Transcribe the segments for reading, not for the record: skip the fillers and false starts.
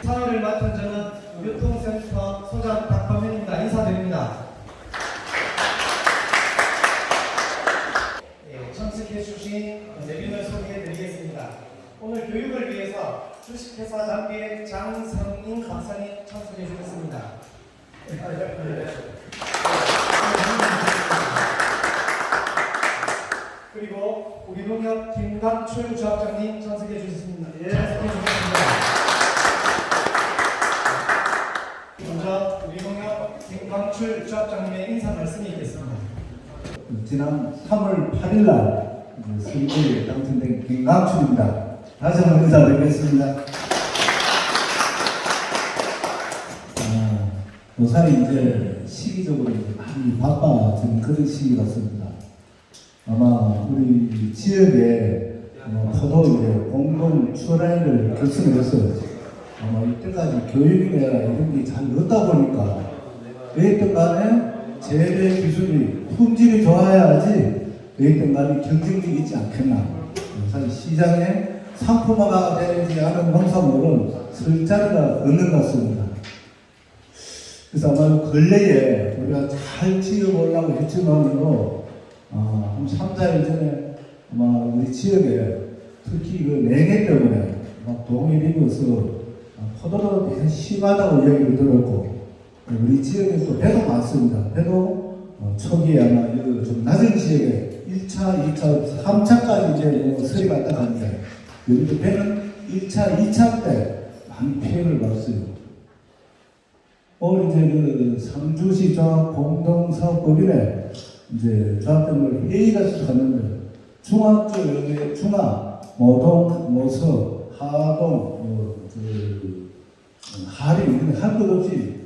사회를 맡은 저는 교통센터 소장 박범현입니다. 인사드립니다. 참석해 주신 내빈을 소개해드리겠습니다. 오늘 교육을 위해서 주식회사 담비의 장성인 박사님 참석해 주셨습니다. 그리고 우리 농협 김강출 조합장님 참석해 주셨습니다. 참석해 주셨습니다. 먼저 우리 농협 김강출 조합장님의 인사 말씀이 있겠습니다. 지난 3월 8일 날 선거에 당선된 김강출입니다. 다시 한번 인사드리겠습니다. 요사이 이제 시기적으로 많이 바빠진 그런 시기 같습니다. 아마 우리 지역에 포도 이제 공동 출하를 결성해서 아마 이때까지 교육이나 이런 게 잘 없다 보니까 어쨌든 간에 재배 기술이 품질이 좋아야지 어쨌든 간에 경쟁력이 있지 않겠나. 사실 시장에 상품화가 되지 않은 농산물은 설 자리가 없는 것 같습니다. 그래서 아마 근래에 우리가 잘 지어보려고 했지만도 한 3, 4일 전에 아마 우리 지역에 특히 그 냉해 때문에 동이 입어서 포도도 대단히 심하다고 이야기를 들었고 우리 지역에 또 배도 많습니다. 배도 초기에 아마 이거 좀 낮은 지역에 1차, 2차, 3차까지 이제 설이 갔다 갔는데 여기도 배는 1차, 2차 때 많이 피해를 봤어요. 오늘 이제 그 상주시 조합 공동사업법인에 이제 조합장들 회의가 시작했는데 중앙, 모동, 모서, 하동, 하림 이런 할 것 없이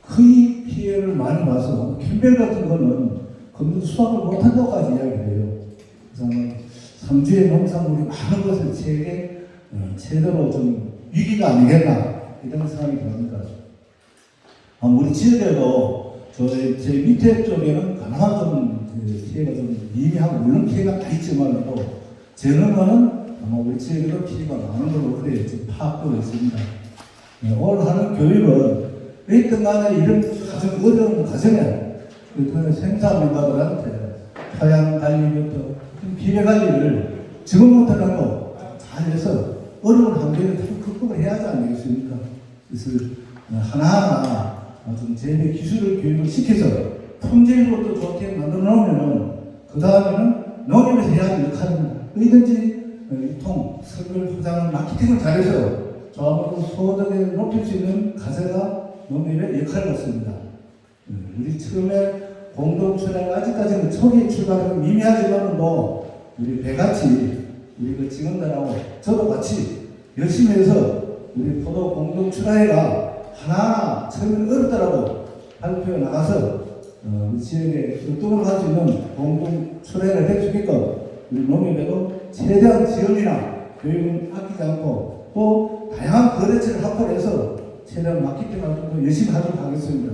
거의 피해를 많이 봐서 캠벨 같은 거는 건물 수확을 못한다고까지 이야기를 해요. 그래서 상주의 농산물이 많은 것을 제대로 좀 위기가 아니겠나 이런 생각이 듭니다. 우리 지역에도 제 밑에 쪽에는 그나마 좀 피해가 좀 미미하고 물론 피해가 다 있지만도 재는 거는 아마 우리 지역에도 피해가 많은 걸로 그래 지금 파악되고 있습니다. 오늘 하는 교육은 어떤 간에 이런 가장 어려운 가정에 생산민가들한테 토양 관리부터 비례 관리를 지금부터라도 잘해서 어려운 환경을 극복을 해야 하지 않겠습니까? 그래서 하나하나 좀 재배 기술을 교육을 시켜서 품질도 좋게 만들어 놓으면은 그 다음에는 농협에서 해야 할 역할입니다. 어디든지 유통, 선별, 포장, 마케팅을 잘해서 조합으로 소득을 높일 수 있는 가세가 농협의 역할 같습니다. 우리 처음에 공동출하가 아직까지는 초기에 출발하는 미미하지만도 우리 배같이 우리 그 직원들하고 저도 같이 열심히 해서 우리 포도 공동출하회가 하나 처음에는 어렵더라도 발표에 나가서 우리 지역에 활동을 할 수 있는 공동출하회가 될 수 있게끔 우리 농협에도 최대한 지원이나 교육은 아끼지 않고 또 다양한 거래처를 확보해서 최대한 마케팅 활동도 열심히 하도록 하겠습니다.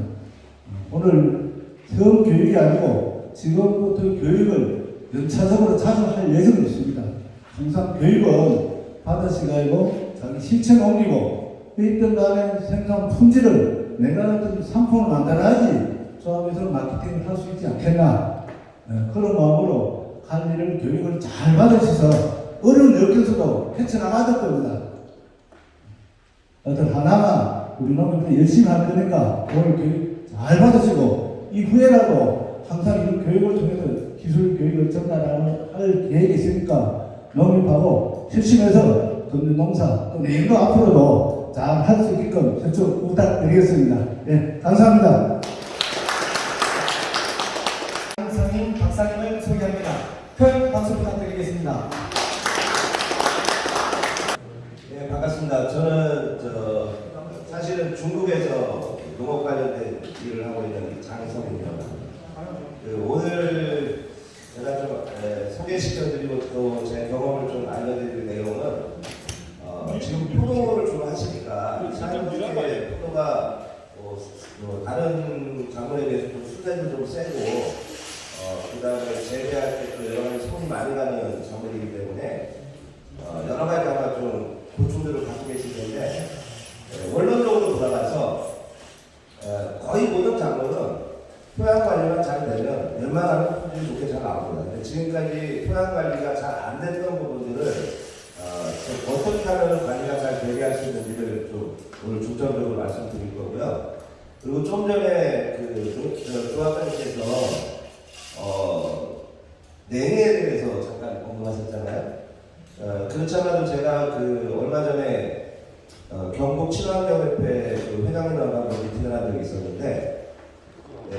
오늘 처음 교육이 아니고 지금부터 교육을 연차적으로 자주 할 예정이 있습니다. 항상 교육은 받으시가 아니고 자기 실천에 옮기고 있던 간에 생산 품질을 내가 어떤 상품을 만들어야지 조합에서 마케팅을 할 수 있지 않겠나. 그런 마음으로 관리를 교육을 잘 받으셔서 어려운 역경에서도 헤쳐나가야 겁니다. 어떤 하나가 우리 농민들이 열심히 할 거니까 오늘 교육 잘 받으시고 이후에라도 항상 이런 교육을 통해서 기술 교육을 전달할 계획이 있으니까 농민하고 협심해서 금년 농사 또 내일도 앞으로도 잘 할 수 있게끔 협조 부탁드리겠습니다. 네, 감사합니다. 장성인 박사님을 소개합니다. 큰 박수 부탁드리겠습니다. 네, 반갑습니다. 저는 사실은 중국에서 농업 관련된 일을 하고 있는 장성입니다. 오늘 제가 좀 소개시켜드리고 또 제 경험을 좀 알려드릴 내용은 지금 포도를 주로 하시니까 사람들의 포도가 다른 작물에 비해서 좀 수세도 좀 세고 그 다음에 재배할 때 또 여러 가지 손이 많이 가는 작물이기 때문에 여러 가지 아마 좀 고충들을 갖고 계실 텐데 원론적으로 돌아가서 거의 모든 작물은 토양 관리만 잘 되면 웬만하면 품질이 좋게 잘 나옵니다. 근데 지금까지 토양 관리가 잘 안 됐던 부분들을 좀 어떻게 하면 관리가 잘 되게 할 수 있는지를 좀 오늘 중점적으로 말씀드릴 거고요. 그리고 좀 전에 조합장님께서 냉해에 대해서 잠깐 언급하셨잖아요. 그렇잖아도 제가 얼마 전에 경북 친환경협회 회장님하고 미팅을 한 적이 있었는데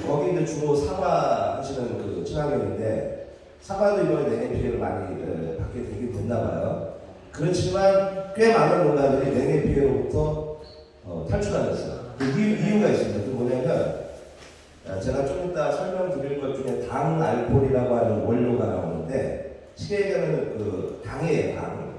거기 이제 주로 사과 하시는 친환경인데 사과도 이번에 냉해 피해를 많이 받게 되긴 됐나 봐요. 그렇지만 꽤 많은 농가들이 냉해 피해로부터 탈출하셨어요. 이유가 있습니다. 그 뭐냐면 제가 좀 이따 설명드릴 것 중에 당 알코올이라고 하는 원료가 나오는데 쉽게 얘기하면 당이에요, 당.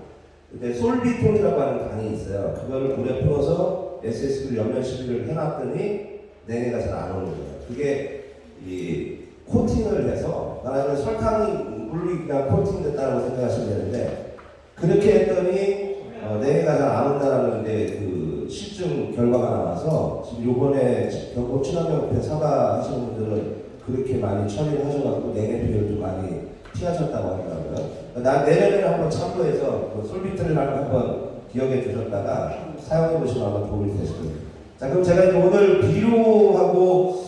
근데 솔비톤이라고 하는 당이 있어요. 그거를 물에 풀어서 SSB를 연면 시비를 해놨더니 냉해가 잘 안 오는 거예요. 그게 이 코팅을 해서 말하자면 설탕이 물이 그냥 코팅됐다고 생각하시면 되는데 그렇게 했더니 냉해가 잘 안 온다라는 이제 실증 결과가 나와서 지금 요번에 경북 친환경협회 사과 하시는 분들은 그렇게 많이 처리를 하셔가지고 냉해 피해를 좀 많이 피하셨다고 하더라고요. 내년에 한번 참고해서 솔비트를 한번 기억해 주셨다가 사용해 보시면 아마 도움이 되실 거예요. 자, 그럼 제가 이제 오늘 비료하고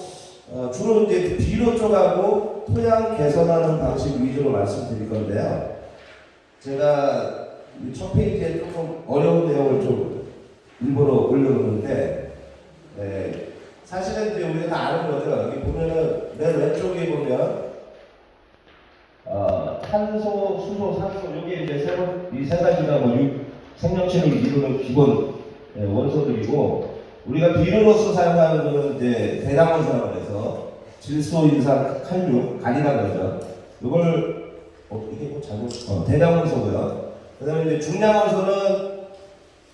주로 이제 비료 쪽하고 토양 개선하는 방식 위주로 말씀드릴 건데요. 제가 첫 페이지에 조금 어려운 내용을 좀 일부러 올려놓는데 사실은 이제 우리가 다 아는 거죠. 여기 보면은 맨 왼쪽에 보면 탄소, 수소, 산소 여기 이제 이 세 가지가 생명체를 이루는 기본 원소들이고 우리가 비료로서 사용하는 거는 이제 대량원소라고 해서 질소, 인산, 칼륨, 간이라 그러죠. 이걸 이게 뭐 잘못 대량원소고요. 그다음에 이제 중량원소는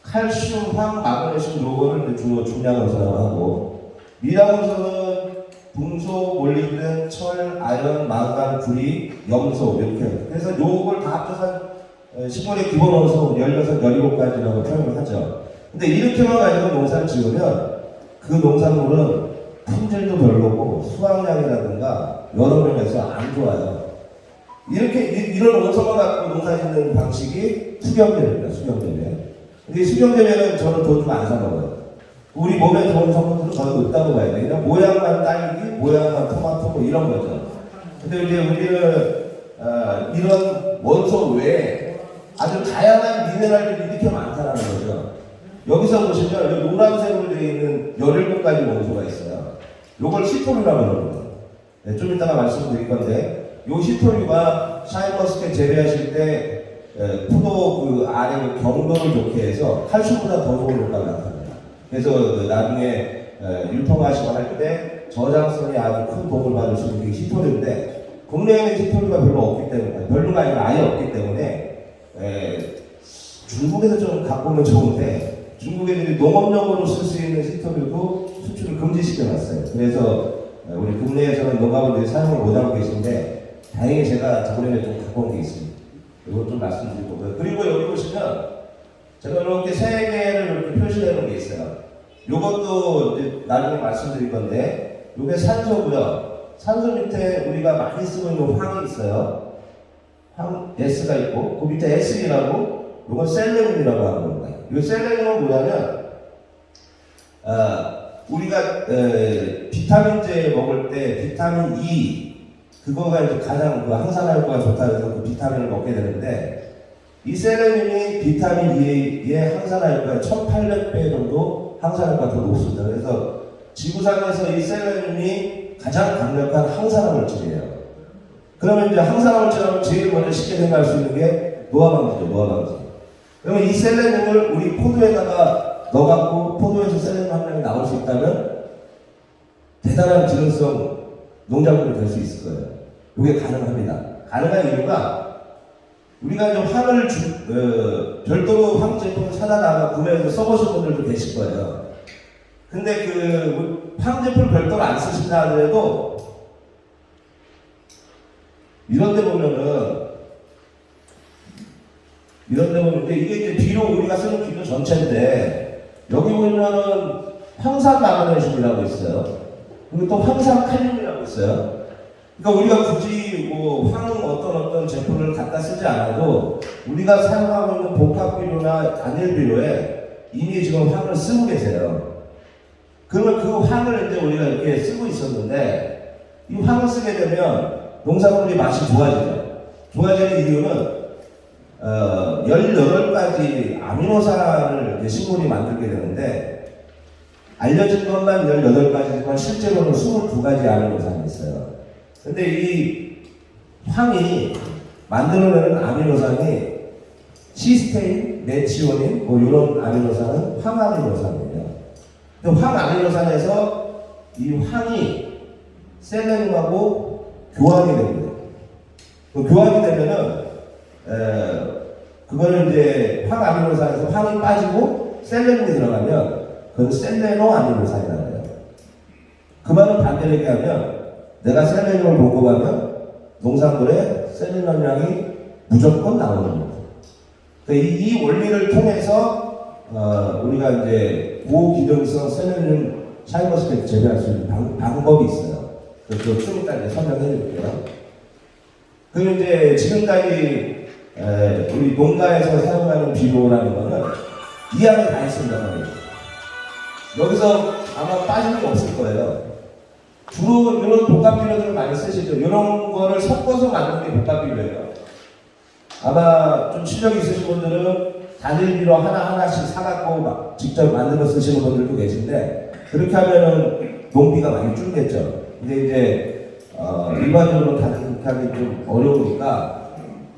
칼슘, 황, 마그네슘 요거를 주로 중량원소라고 하고 미량원소는 붕소, 몰리빈, 철, 아연, 망간, 구리, 염소 이렇게 그래서 요걸 다 합쳐서 식물의 기본 원소 16, 17가지라고 표현을 하죠. 근데 이렇게만 가지고 농사를 지으면 그 농산물은 품질도 별로고 수확량이라든가 여러 면에서 안 좋아요. 이런 원소만 갖고 농사 짓는 방식이 수경재배입니다. 수경재배. 근데 수경재배는 저는 돈 좀 안 사 먹어요. 우리 몸에 좋은 성분들은 거의 없다고 봐야 돼. 그냥 모양만 딸기, 모양만 토마토 뭐 이런 거죠. 근데 이제 우리는 이런 원소 외에 아주 다양한 미네랄들이 이렇게 많다는 거죠. 여기서 보시면 노란색으로 되어 있는 17가지 원소가 있어요. 요걸 시토류라고 그러거든요. 네, 좀 이따가 말씀드릴 건데 요 시토류가 샤인머스켓 재배하실 때 포도 안에 경도를 좋게 해서 칼슘보다 더 좋은 효과가 나타납니다. 그래서 나중에 유통하시고 할 때 저장성이 아주 큰 도움을 받을 수 있는 게 시토류인데 국내에는 시토류가 별로 없기 때문에 별로가 아니라 아예 없기 때문에 중국에서 좀 갖고 오면 좋은데 중국애들이 농업용으로 쓸 수 있는 시토류도 수출을 금지시켜놨어요. 그래서 우리 국내에서는 농가분들이 사용을 못하고 계신데 다행히 제가 작년에 좀 갖고 온 게 있습니다. 이거 좀 말씀드릴 거고요. 그리고 여기 보시면 제가 이렇게 세 개를 이렇게 표시해 놓은 게 있어요. 이것도 이제 나중에 말씀드릴 건데 이게 산소고요. 산소 밑에 우리가 많이 쓰고 있는 황이 있어요. 황 S가 있고 그 밑에 S이라고 이건 셀레늄이라고 하는 겁니다. 이 셀레늄은 뭐냐면 우리가 비타민제 먹을 때 비타민 E 그거가 이제 가장 항산화 효과가 좋다고 해서 그 비타민을 먹게 되는데 이 셀레늄이 비타민 E의 항산화 효과가 1800배 정도 항산화 효과가 더 높습니다. 그래서 지구상에서 이 셀레늄이 가장 강력한 항산화 물질이에요. 그러면 이제 항산화 물질하면 제일 먼저 쉽게 생각할 수 있는 게 노화방지죠. 노화방지. 그러면 이 셀레늄을 우리 포도에다가 넣어갖고 포도에서 셀레늄 함량이 나올 수 있다면 대단한 지능성 농작물이 될 수 있을 거예요. 이게 가능합니다. 가능한 이유가 우리가 좀 황을 별도로 황 제품을 사다가 구매해서 써보신 분들도 계실 거예요. 근데 황 제품 별도로 안 쓰신다 하더라도 이런 데 보면은 이런 데 보는데 이게 이제 비료 우리가 쓰는 비료 전체인데 여기 보면은 황산 마그네슘이라고 있어요. 그리고 또 황산 칼륨이라고 있어요. 그러니까 우리가 굳이 뭐 어떤 제품을 갖다 쓰지 않아도 우리가 사용하고 있는 복합 비료나 단일 비료에 이미 지금 황을 쓰고 계세요. 그러면 그 황을 이제 우리가 이렇게 쓰고 있었는데 이 황을 쓰게 되면 농산물이 맛이 좋아지죠. 좋아지는 이유는 18가지 아미노산을 이제 식물이 만들게 되는데 알려진 것만 18가지지만 실제로는 22가지 아미노산이 있어요. 근데 이 황이 만들어내는 아미노산이 시스테인, 메치오닌 뭐 이런 아미노산은 황아미노산이에요. 황아미노산에서 이 황이 셀레늄하고 교환이 됩니다. 교환이 되면은 그거는 이제 황아미노산에서 황이 빠지고 셀레늄이 들어가면 그건 셀레노아미노산이라고 해요. 그 말은 반대로 얘기하면 내가 셀레늄을 공급하면 농산물에 셀레늄량이 무조건 나오는 겁니다. 그러니까 이 원리를 통해서 우리가 이제 고기능성 셀레늄 샤인머스켓 재배할 수 있는 방법이 있어요. 그래서 좀 이따 이제 설명해 드릴게요. 그리고 이제 지금까지 우리 농가에서 사용하는 비료라는 거는 이 안에 다 있습니다. 여기서 아마 빠지는 게 없을 거예요. 주로 이런 복합 비료들을 많이 쓰시죠. 이런 거를 섞어서 만드는 게 복합 비료예요. 아마 좀 실력이 있으신 분들은 단일 비료 하나하나씩 사갖고 막 직접 만들어 쓰시는 분들도 계신데 그렇게 하면은 농비가 많이 줄겠죠. 근데 이제 일반적으로 다른 그렇게 하기 좀 어려우니까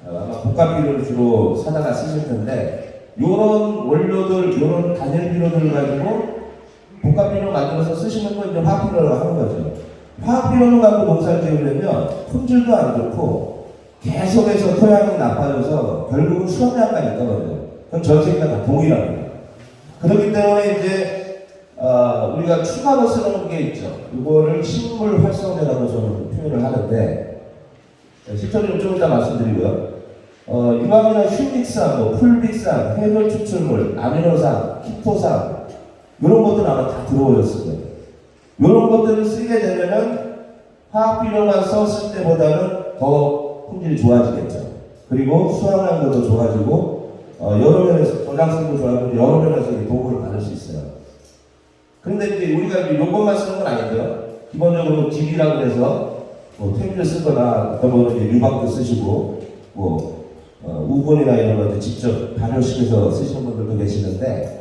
아마 복합 비료를 주로 사다가 쓰실 텐데 요런 원료들, 요런 단일 비료들을 가지고 복합 비료 만들어서 쓰시는 건 이제 화학 비료라고 하는 거죠. 화학 비료를 갖고 농사를 지으려면 품질도 안 좋고 계속해서 토양이 나빠져서 결국은 수확량까지 떨어져요. 그럼 전 세계가 다 동일합니다. 그렇기 때문에 이제 우리가 추가로 쓰는 게 있죠. 이거를 식물 활성제라고 저는 표현을 하는데 실제로 좀 이따 말씀드리고요. 유황이나 휴믹산, 뭐 풀빅산, 해돌 추출물, 아미노산, 키토산 이런 것들 아마 다 들어오셨을 거예요. 이런 것들을 쓰게 되면은 화학 비료만 썼을 때보다는 더 품질이 좋아지겠죠. 그리고 수확량도 더 좋아지고 여러 면에서 저장성도 좋아지고 여러 면에서 도움을 받을 수 있어요. 그런데 이제 우리가 이것만 쓰는 건 아니죠. 기본적으로 딜이라고 해서 뭐 퇴비를 쓰거나 어떤 거는 이제 유박도 쓰시고 뭐 우건이나 이런 거 직접 발효시켜서 쓰시는 분들도 계시는데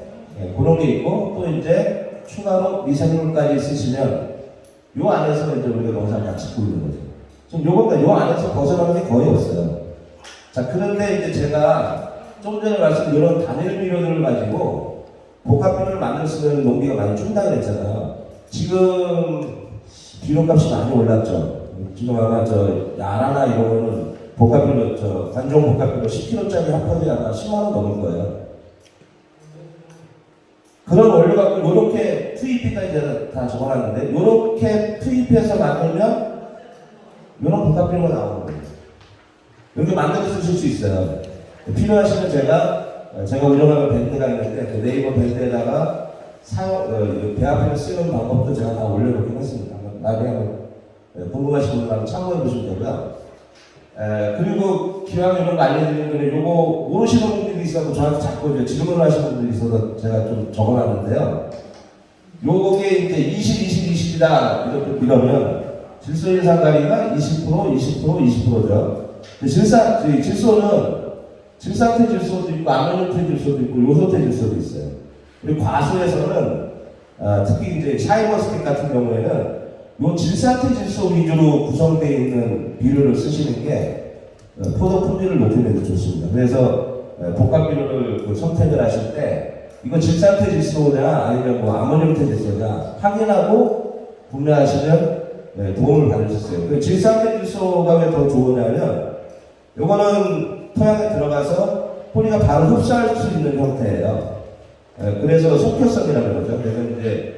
그런 게 있고 또 이제 추가로 미생물까지 쓰시면 요 안에서 이제 우리가 농사를 다 짓고 있는 거죠. 지금 요거가 요 안에서 벗어나는 게 거의 없어요. 자, 그런데 이제 제가 좀 전에 말씀 이런 단일 비료들을 가지고 복합 비료를 만들었으면 농비가 많이 준다 그랬잖아요. 지금 비료값이 많이 올랐죠. 지금 아마 야라나 이런 거는 복합 비료, 관종 복합 비료 10kg짜리 한 펀이 아마 10만 원 넘을 거예요. 그런 원료 갖고 이렇게 투입비가 이제 다 적어놨는데 이렇게 투입해서 만들면 이런 복합 비료가 나오는 거예요. 이렇게 만들어서 쓰실 수 있어요. 필요하시면 제가 운영하는 밴드가 있는데 그 네이버 밴드에다가 배합해서 쓰는 방법도 제가 다 올려놓긴 했습니다. 나중에 한번 궁금하신 분들 참고해 보시면 되고요. 그리고 기왕 이런 거 알려드리는 거는 요거 모르시는 분들이 있어서 저한테 자꾸 질문을 하시는 분들이 있어서 제가 좀 적어놨는데요. 요게 이제 20이다 이러면 질소인산가리가 20%죠. 질소는 질산태 질소도 있고 아모늄태 질소도 있고 요소태 질소도 있어요. 그리고 과수에서는 특히 이제 샤인머스켓 같은 경우에는 요 질산태 질소 위주로 구성되어 있는 비료를 쓰시는 게 포도 품질을 높이는 데 좋습니다. 그래서 복합 비료를 선택을 하실 때 이거 질산태 질소냐 아니면 뭐 아모늄태 질소냐 확인하고 구매하시면 도움을 받을 수 있어요. 그 질산태 질소가 왜 더 좋으냐면 요거는 토양에 들어가서 뿌리가 바로 흡수할 수 있는 형태예요. 그래서 속효성이라는 거죠. 그래서 이제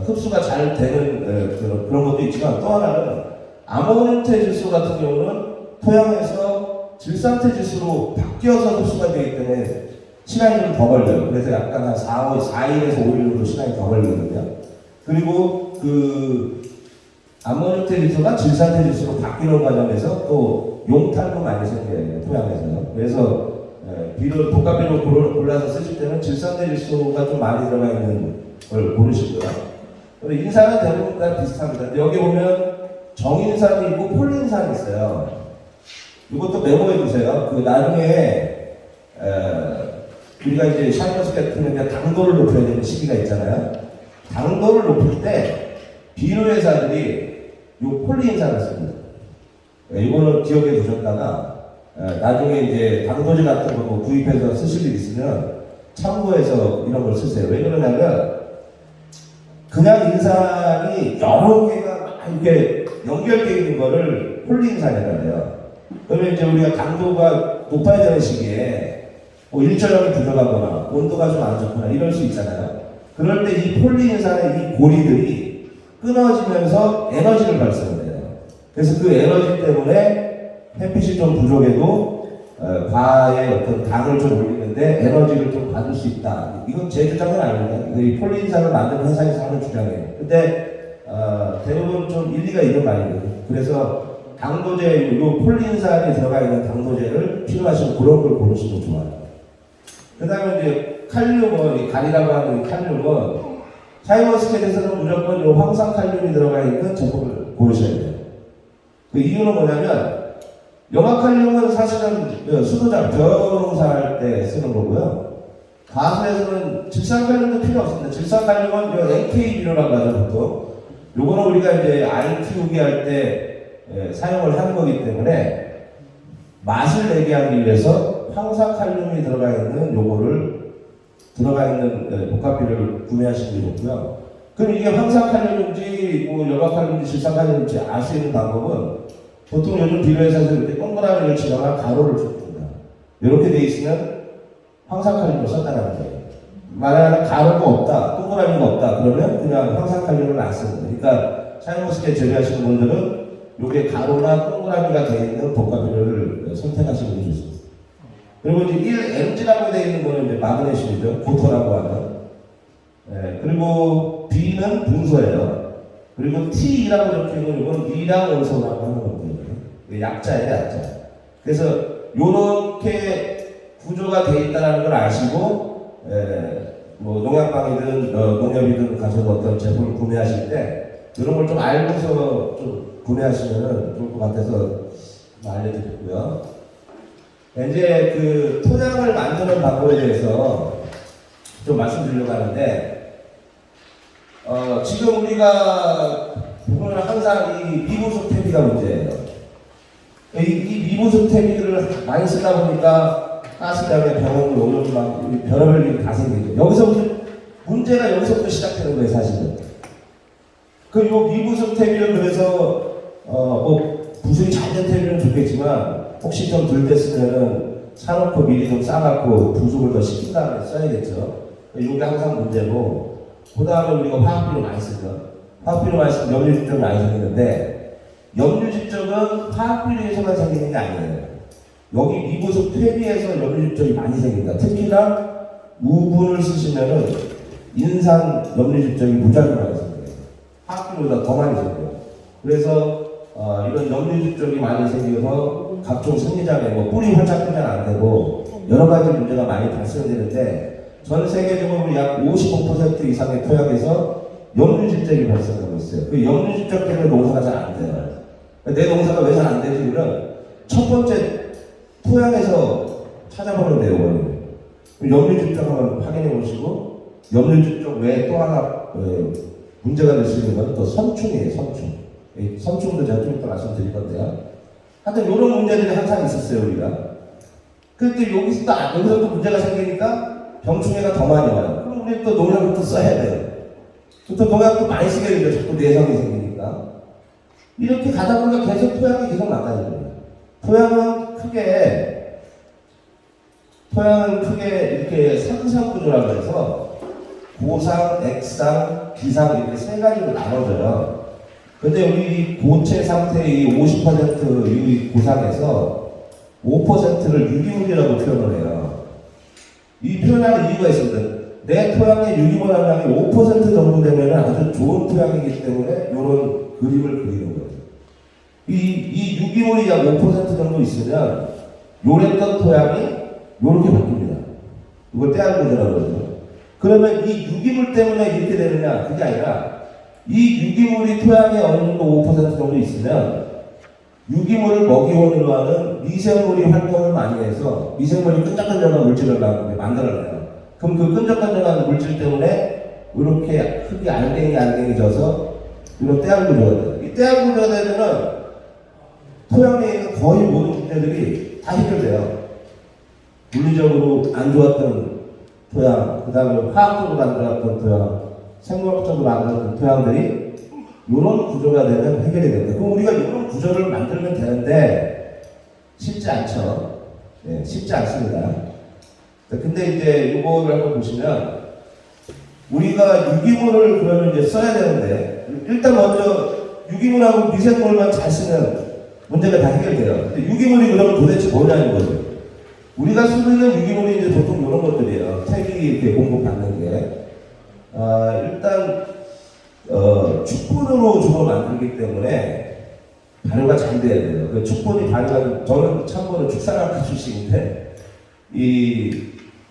흡수가 잘 되는 그런 것도 있지만 또 하나는 아모늄태 질소 같은 경우는 토양에서 질산태 지수로 바뀌어서 흡수가 되기 때문에 시간이 좀 더 걸려요. 그래서 약간 한 4일에서 5일 정도 시간이 더 걸리거든요. 그리고 그 암모니태 지수가 질산태 지수로 바뀌는 과정에서 또 용탈도 많이 생겨요. 토양에서요. 그래서 비료, 독감비료 골라서 쓰실 때는 질산태 지수가 좀 많이 들어가 있는 걸 고르시고요. 그리고 인산은 대부분 다 비슷합니다. 여기 보면 정인산이 있고 폴린산이 있어요. 이것도 메모해 두세요. 그 나중에 우리가 이제 샤이머스 같은 경우에 당도를 높여야 되는 시기가 있잖아요. 당도를 높일 때 비료 회사들이 요 폴리인산을 씁니다. 이거는 기억해 두셨다가 나중에 이제 당도제 같은 거 구입해서 쓰실 일 있으면 참고해서 이런 걸 쓰세요. 왜 그러냐면 그냥 인산이 여러 개가 이렇게 연결되어 있는 거를 폴리인산이라고 해요. 그러면 이제 우리가 당도가 높아야 되는 시기에 뭐 일조량이 부족하거나 온도가 좀 안 좋거나 이럴 수 있잖아요. 그럴 때 이 폴리인산의 이 고리들이 끊어지면서 에너지를 발생해요. 그래서 그 에너지 때문에 햇빛이 좀 부족해도 과의 어떤 당을 좀 올리는데 에너지를 좀 받을 수 있다. 이건 제 주장은 아닙니다. 이 폴리인산을 만드는 회사에서 하는 주장이에요. 근데 대부분 좀 일리가 있는 말이거든요. 그래서 당도제, 이 폴리인산이 들어가 있는 당도제를 필요하시면 그런 걸 고르시면 좋아요. 그 다음에 이제 칼륨은, 이 가리라고 하는 이 칼륨은 샤이머스켓에서는 무조건 이 황산칼륨이 들어가 있는 제품을 고르셔야 돼요. 그 이유는 뭐냐면 염화칼륨은 사실은 수도자 벼농사할 때 쓰는 거고요. 가수에서는 질산칼륨도 필요 없습니다. 질산칼륨은 NK 비료라고 하죠, 보통. 요거는 우리가 이제 알 키우기 할 때 사용을 하는 거기 때문에 맛을 내게 하기 위해서 황산칼륨이 들어가 있는 요거를 들어가 있는 복합비료를 구매하시는 게 좋고요. 그럼 이게 황산칼륨인지 뭐 염화칼륨인지 질산칼륨인지 알 수 있는 방법은 보통 요즘 비료회사에서 이렇게 동그라미를 치거나 가로를 줍니다. 이렇게 돼 있으면 황산칼륨을 썼다는 거예요. 만약에 가로가 없다, 동그라미가 없다 그러면 그냥 황산칼륨을 안 쓰는 거예요. 그러니까 샤이머스켓 재배하시는 분들은 요게 가로나 동그라미가 되어 있는 복합비료를 선택하시는 게 좋습니다. 그리고 이제 1mg라고 되어 있는 거는 이제 마그네슘이죠. 고토라고 하는. 그리고 B는 분소예요. 그리고 T라고 적혀 있는 이건 미량 원소라고 하는 겁니다. 약자예요, 약자. 그래서 요렇게 구조가 되어 있다는 걸 아시고, 뭐 농약방이든 농협이든 가서 어떤 제품을 구매하실 때 이런 걸 좀 알고서 좀 구매하시면 좋을 것 같아서 알려드렸고요. 이제 그 토양을 만드는 방법에 대해서 좀 말씀드리려고 하는데, 지금 우리가 보면 항상 이 미부속 퇴비가 문제예요. 이 미부속 퇴비를 많이 쓰다 보니까 가스장에 병원도 오염 막 별의별 일이 다 생기죠. 여기서부터 문제가 여기서부터 시작되는 거예요, 사실은. 그 요 미부속 퇴비를 그래서 뭐 부속이 잘 된 퇴비는 좋겠지만 혹시 좀 덜 됐으면은 사놓고 미리 좀 싸갖고 부속을 더 시킨 다음에 써야겠죠. 이게 항상 문제고, 그 다음에 우리가 화학비료 많이 쓰죠. 화학비료 많이 쓰면 염류집적이 많이 생기는데, 염류집적은 화학비료에서만 생기는 게 아니에요. 여기 미부속 퇴비에서 염류집적이 많이 생깁니다. 특히나 우분을 쓰시면은 인산 염류집적이 무지하게 많이 생겨요. 화학비료보다 더 많이 생겨요. 그래서 이런 염류집적이 많이 생겨서 각종 생리장애, 뭐 뿌리 활짝 뜨면 안 되고 여러 가지 문제가 많이 발생되는데, 전 세계적으로 약 55% 이상의 토양에서 염류집적이 발생하고 있어요. 그 염류집적 때문에 농사가 잘 안 돼요. 내 농사가 왜 잘 안 되지는 첫 번째 토양에서 찾아보면 돼요, 원인을. 염류집적 한번 확인해 보시고, 염류집적 외에 또 하나 문제가 될 수 있는 건 또 선충이에요, 선충. 선충도 제가 좀 이따 말씀드릴 건데요. 하여튼 이런 문제들이 항상 있었어요, 우리가. 그런데 여기서 또 문제가 생기니까 병충해가 더 많이 와요. 그럼 우리 또 농약을 또 써야 돼요. 또 농약도 많이 쓰게 되죠, 자꾸 내성이 생기니까. 이렇게 가다 보니까 계속 토양이 계속 망가져요. 토양은 크게 이렇게 상상구조라고 해서 고상, 액상, 기상 이렇게 세 가지로 나눠져요. 근데 우리 고체 상태의 50% 이 고상에서 5%를 유기물이라고 표현을 해요. 이 표현하는 이유가 있습니다. 내 토양의 유기물 함량이 5% 정도 되면 아주 좋은 토양이기 때문에 이런 그림을 그리는 거예요. 이 유기물이 약 5% 정도 있으면 요랬던 토양이 이렇게 바뀝니다. 이걸 떼알구조라고 그러죠. 그러면 이 유기물 때문에 이렇게 되느냐? 그게 아니라 이 유기물이 토양에 어느 정도 5% 정도 있으면 유기물을 먹이원으로 하는 미생물이 활동을 많이 해서 미생물이 끈적끈적한 물질을 만들어내요. 그럼 그 끈적끈적한 물질 때문에 이렇게 흙이 알갱이 져서 이런 떼알구조가 돼요. 이 떼알구조가 되면은 토양에 있는 거의 모든 문제들이 다 해결돼요. 물리적으로 안 좋았던 토양, 그 다음에 화학적으로 안 좋았던 토양, 생물학적으로 안 좋았던 토양들이 이런 구조가 되면 해결이 됩니다. 그럼 우리가 이런 구조를 만들면 되는데 쉽지 않죠. 네, 쉽지 않습니다. 근데 이제 이거를 한번 보시면 우리가 유기물을 그러면 이제 써야 되는데 일단 먼저 유기물하고 미생물만 잘 쓰면 문제가 다 해결돼요. 근데 유기물이 그러면 도대체 뭐냐는 거죠. 우리가 쓰는 유기물이 이제 보통 이런 것들이에요. 택이 이렇게 공급받는 게 일단 축분으로 주로 만들기 때문에 발효가 잘 돼야 돼요. 그 축분이 발효가 저는 참고로 축산학과 출신인데 이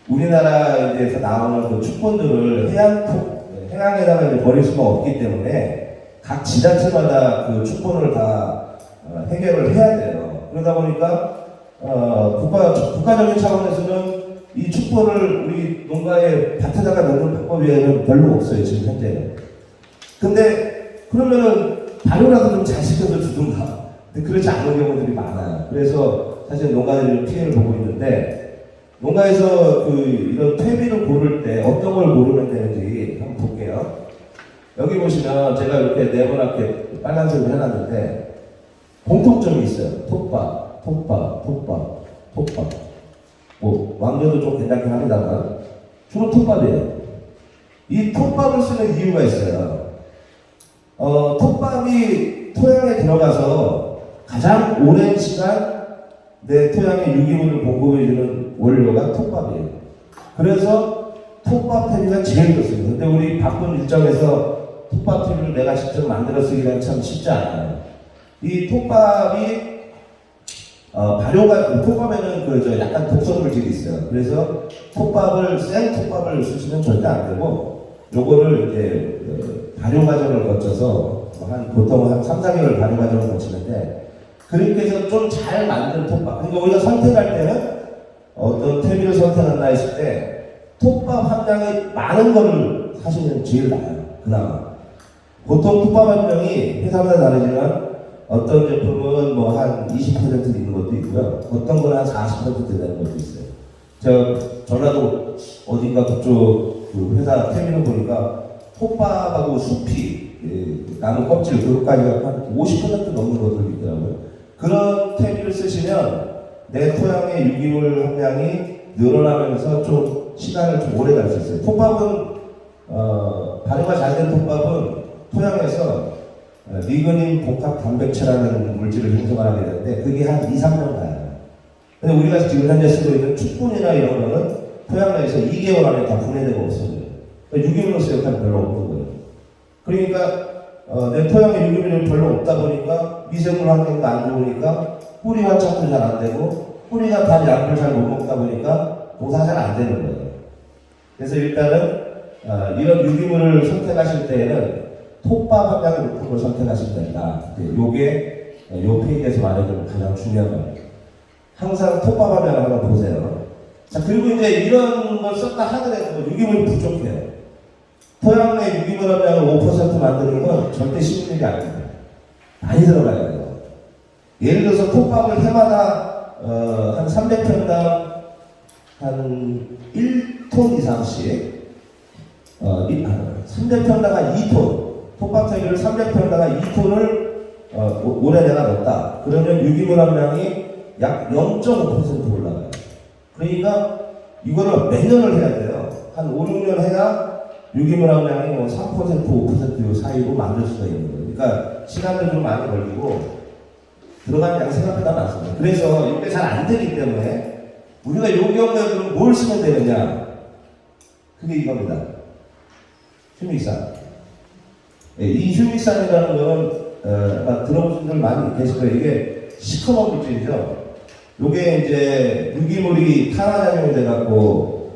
우리나라에서 나오는 그 축분들을 해양에다가 이제 버릴 수가 없기 때문에 각 지자체마다 그 축분을 다 해결을 해야 돼요. 그러다 보니까 국가적인 차원에서는 이 축분을 우리 농가에 밭에다가 넣는 방법에는 별로 없어요, 지금 현재는. 근데 그러면은 발효라도 좀 잘 시켜서 주든가. 근데 그렇지 않은 경우들이 많아요. 그래서 사실 농가들이 피해를 보고 있는데 농가에서 이런 퇴비를 고를 때 어떤 걸 고르면 되는지 한번 볼게요. 여기 보시면 제가 이렇게 네모나게 빨간색으로 해놨는데 공통점이 있어요. 톱밥. 뭐 왕조도 좀 괜찮긴 합니다만 주로 톱밥이에요. 이 톱밥을 쓰는 이유가 있어요. 톱밥이 토양에 들어가서 가장 오랜 시간 내 토양에 유기물을 공급해주는 원료가 톱밥이에요. 그래서 톱밥 퇴비가 제일 좋습니다. 근데 우리 바쁜 일정에서 톱밥 퇴비를 내가 직접 만들어 쓰기가 참 쉽지 않아요. 이 톱밥이 발효가 톱밥에는 약간 독성 물질이 있어요. 그래서 생 톱밥을 쓰시면 절대 안 되고 요거를 이제 발효 과정을 거쳐서 보통 한 3, 4개월 발효 과정을 거치는데 그렇게 해서 좀 잘 만든 톱밥. 그러니까 우리가 선택할 때는 어떤 퇴비를 선택한다 했을 때 톱밥 함량이 많은 거를 사시면 제일 나아요. 그나마. 보통 톱밥 함량이 회사마다 다르지만 어떤 제품은 뭐 한 20% 있는 것도 있고요. 어떤 거는 한 40% 되는 것도 있어요. 제가 전라도 어딘가 그쪽 그 회사 퇴비를 보니까 톱밥하고 숲이 나무 껍질 그것까지가 한 50% 넘는 것들이 있더라고요. 그런 퇴비를 쓰시면 내 토양의 유기물 함량이 늘어나면서 좀 시간을 좀 오래 갈 수 있어요. 톱밥은 발효가 잘 된 톱밥은 토양에서 리그닌 복합 단백체라는 물질을 형성하게 되는데 그게 한 2, 3년 가요. 근데 우리가 지금 현재 쓰고 있는 축분이나 이런 거는 토양 내에서 2개월 안에 다 분해되고 없어져요. 유기물로서 역할이 별로 없는 거예요. 그러니까 내 토양에 유기물이 별로 없다 보니까 미생물 환경도 안 좋으니까 뿌리 활착도 잘 안 되고 뿌리가 다 약을 잘 못 먹다 보니까 농사가 잘 안 되는 거예요. 그래서 일단은 이런 유기물을 선택하실 때에는 톱밥 함량이 높은 걸 선택하시면 된다. 요게 요 페이지에서 말해주는 가장 중요한 겁니다. 항상 톱밥 함량을 한번 보세요. 자, 그리고 이제 이런 걸 썼다 하더라도 유기물이 부족해요. 토양 내 유기물 함량을 5% 만드는 건 절대 쉬운 일이 아닙니다. 많이 들어가야 돼요. 예를 들어서 톱밥을 해마다 한 300평당 한 1톤 이상씩 300평당 한 2톤 톱밥 퇴비를 300평당 2톤을 올해 내가 넣었다. 그러면 유기물 함량이 약 0.5% 올라가요. 그러니까 이거를 몇 년을 해야 돼요. 한 5, 6년 해야 유기물 함량이 뭐 3%, 5% 사이로 만들 수가 있는 거예요. 그러니까 시간도 좀 많이 걸리고 들어가는 양이 생각보다 많습니다. 그래서 이게 잘 안 되기 때문에 우리가 이 경우에 그럼 뭘 쓰면 되느냐? 그게 이겁니다. 휴믹산. 예, 이 휴믹산이라는 거는 아마 들어보신 분들 많이 계실 거예요. 이게 시커먼 물질이죠. 요게 이제 유기물이 탄화작용이 돼갖고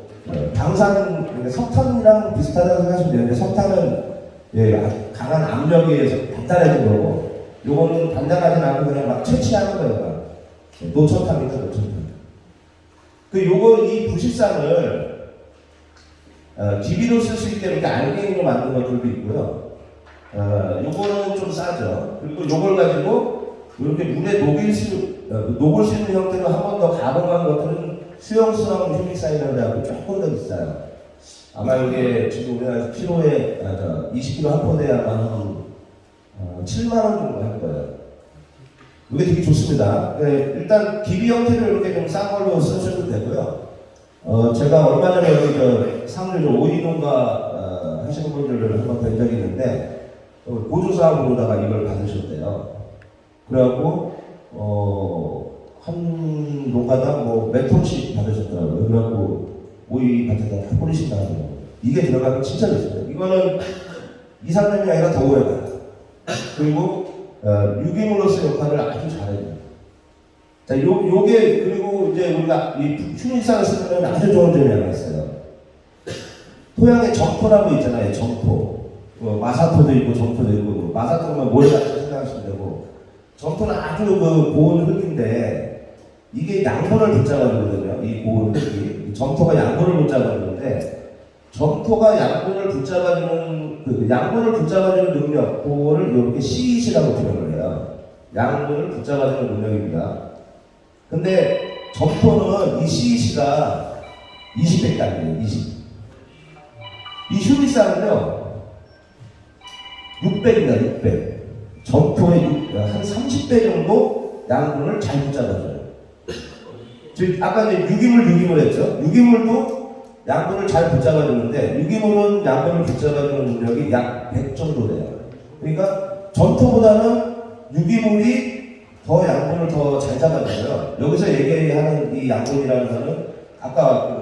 방사능, 그러니까 석탄이랑 비슷하다고 생각하시면 되는데 석탄은 예, 강한 압력에 의해서 단단해진 거고 요거는 단단하진 않고 그냥 막 채취하는 거예요. 노천탕입니다, 노천탕. 요거 이 부식산을 기비로 쓸 수 있게 이렇게 알갱이로 만든 것들도 있고요. 요거는 좀 싸죠. 그리고 요걸 가지고 이렇게 물에 녹일 수 있는 형태로 한 번 더 가공한 것들은 수용성 휴믹산이라고 해서 조금 더 비싸요. 아마 이게 지금 우리나라에서 키로에 20kg 한 포대야만 한 7만 원 정도 할 거예요. 이게 되게 좋습니다. 네, 일단 기비 형태를 이렇게 좀 싼 걸로 쓰셔도 되고요. 제가 얼마 전에 여기 상류로 오이농가 하시는 분들을 한번 뵌 적이 있는데 보조사업으로다가 이걸 받으셨대요. 그래갖고 한 농가당 뭐 몇 톤씩 받으셨더라고요. 그래갖고 오이 밭에다 다 뿌리신다고. 이게 들어가면 진짜 좋습니다. 이거는 2, 3년이 아니라 더 오래 가요. 그리고 유기물로서 역할을 아주 잘해요. 자, 요게 그리고 이제 우리가 이 휴믹산을 쓰면 아주 좋은 점이 하나 있어요. 토양에 점토라고 있잖아요. 점토. 마사토도 있고 점토도 있고 마사토는 모래같이 생각하시면 되고 점토는 아주 그 고운 흙인데 이게 양분을 붙잡아주거든요. 이 고운 흙이 점토가 양분을 붙잡아주는데 점토가 양분을 붙잡아주는 그 양분을 붙잡아주는 능력 그거를 이렇게 CEC라고 표현을 해요. 양분을 붙잡아주는 능력입니다. 근데 점토는 이 CEC가 20배가 아니에요. 20. 이 휴믹산은요 600입니다. 600. 점토의 한 30배 정도 양분을 잘 붙잡아줘요. 즉 아까 이제 유기물 했죠. 유기물도 양분을 잘 붙잡아주는데 유기물은 양분을 붙잡아주는 능력이 약 100 정도 돼요. 그러니까 점토보다는 유기물이 더 양분을 더 잘 잡아줘요. 여기서 얘기하는 이 양분이라는 거는 아까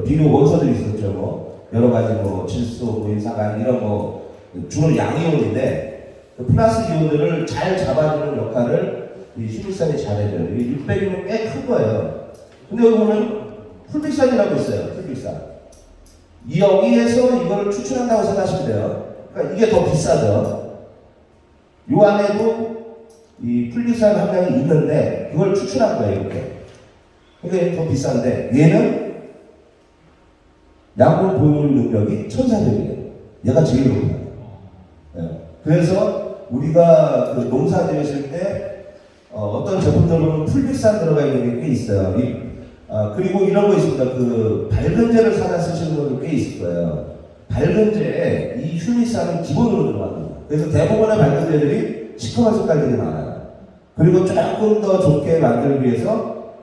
비료 원소들이 있었죠. 뭐 여러 가지 뭐 질소, 모인사간 이런 뭐 주로 양이온인데 그 플러스 이온들을 잘 잡아주는 역할을 이 휴믹산이 잘해줘요. 이 600이면 꽤 큰 거예요. 근데 여기 보면 풀빅산이라고 있어요. 풀빅산. 여기에서 이걸 추출한다고 생각하시면 돼요. 그러니까 이게 더 비싸죠. 요 안에도 이 풀빅산 함량이 있는데 그걸 추출한 거예요. 이렇게. 이게 더 비싼데 얘는 양분 보유 능력이 천사적이에요. 얘가 제일 높아요. 네. 그래서 우리가 그 농사 지으실 때 어떤 제품들은 풀빅산 들어가 있는 게 꽤 있어요. 그리고 이런 거 있습니다. 그 밝은제를 사다 쓰시는 분들 꽤 있을 거예요. 밝은제에 이 휴믹산은 기본으로 들어갑니다. 그래서 대부분의 밝은제들이 시커먼 색깔들이 많아요. 그리고 조금 더 좋게 만들기 위해서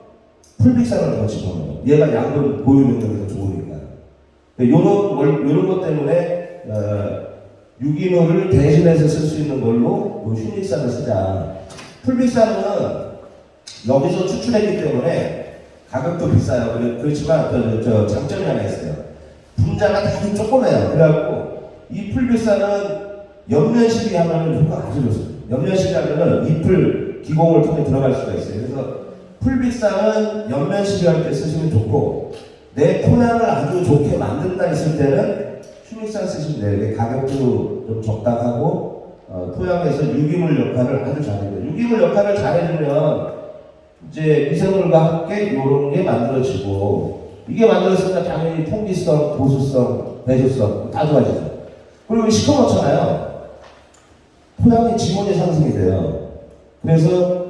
풀빅산을 더 집어넣어요. 얘가 양분 보유 능력이 더 좋으니까. 요런 것 때문에 유기물을 대신해서 쓸 수 있는 걸로 휴믹산을 쓰자. 풀빅산은 여기서 추출했기 때문에 가격도 비싸요. 그렇지만 장점이 하나 있어요. 분자가 되게 조그매요. 그래갖고 이 풀빅산은 옆면시비 하면 효과가 아주 좋습니다. 옆면시비 하면은 잎을 기공을 통해 들어갈 수가 있어요. 그래서 풀빅산은 옆면시비 할 때 쓰시면 좋고 내 토양을 아주 좋게 만든다 했을 때는 휴믹산 쓰시면 돼요. 가격도 좀 적당하고 토양에서 유기물 역할을 아주 잘해요. 유기물 역할을 잘해주면 이제 미생물과 함께 이런 게 만들어지고 이게 만들어지면 당연히 통기성, 보수성, 배수성 다 좋아지죠. 그리고 시커멓잖아요. 토양의 지문이 상승이 돼요. 그래서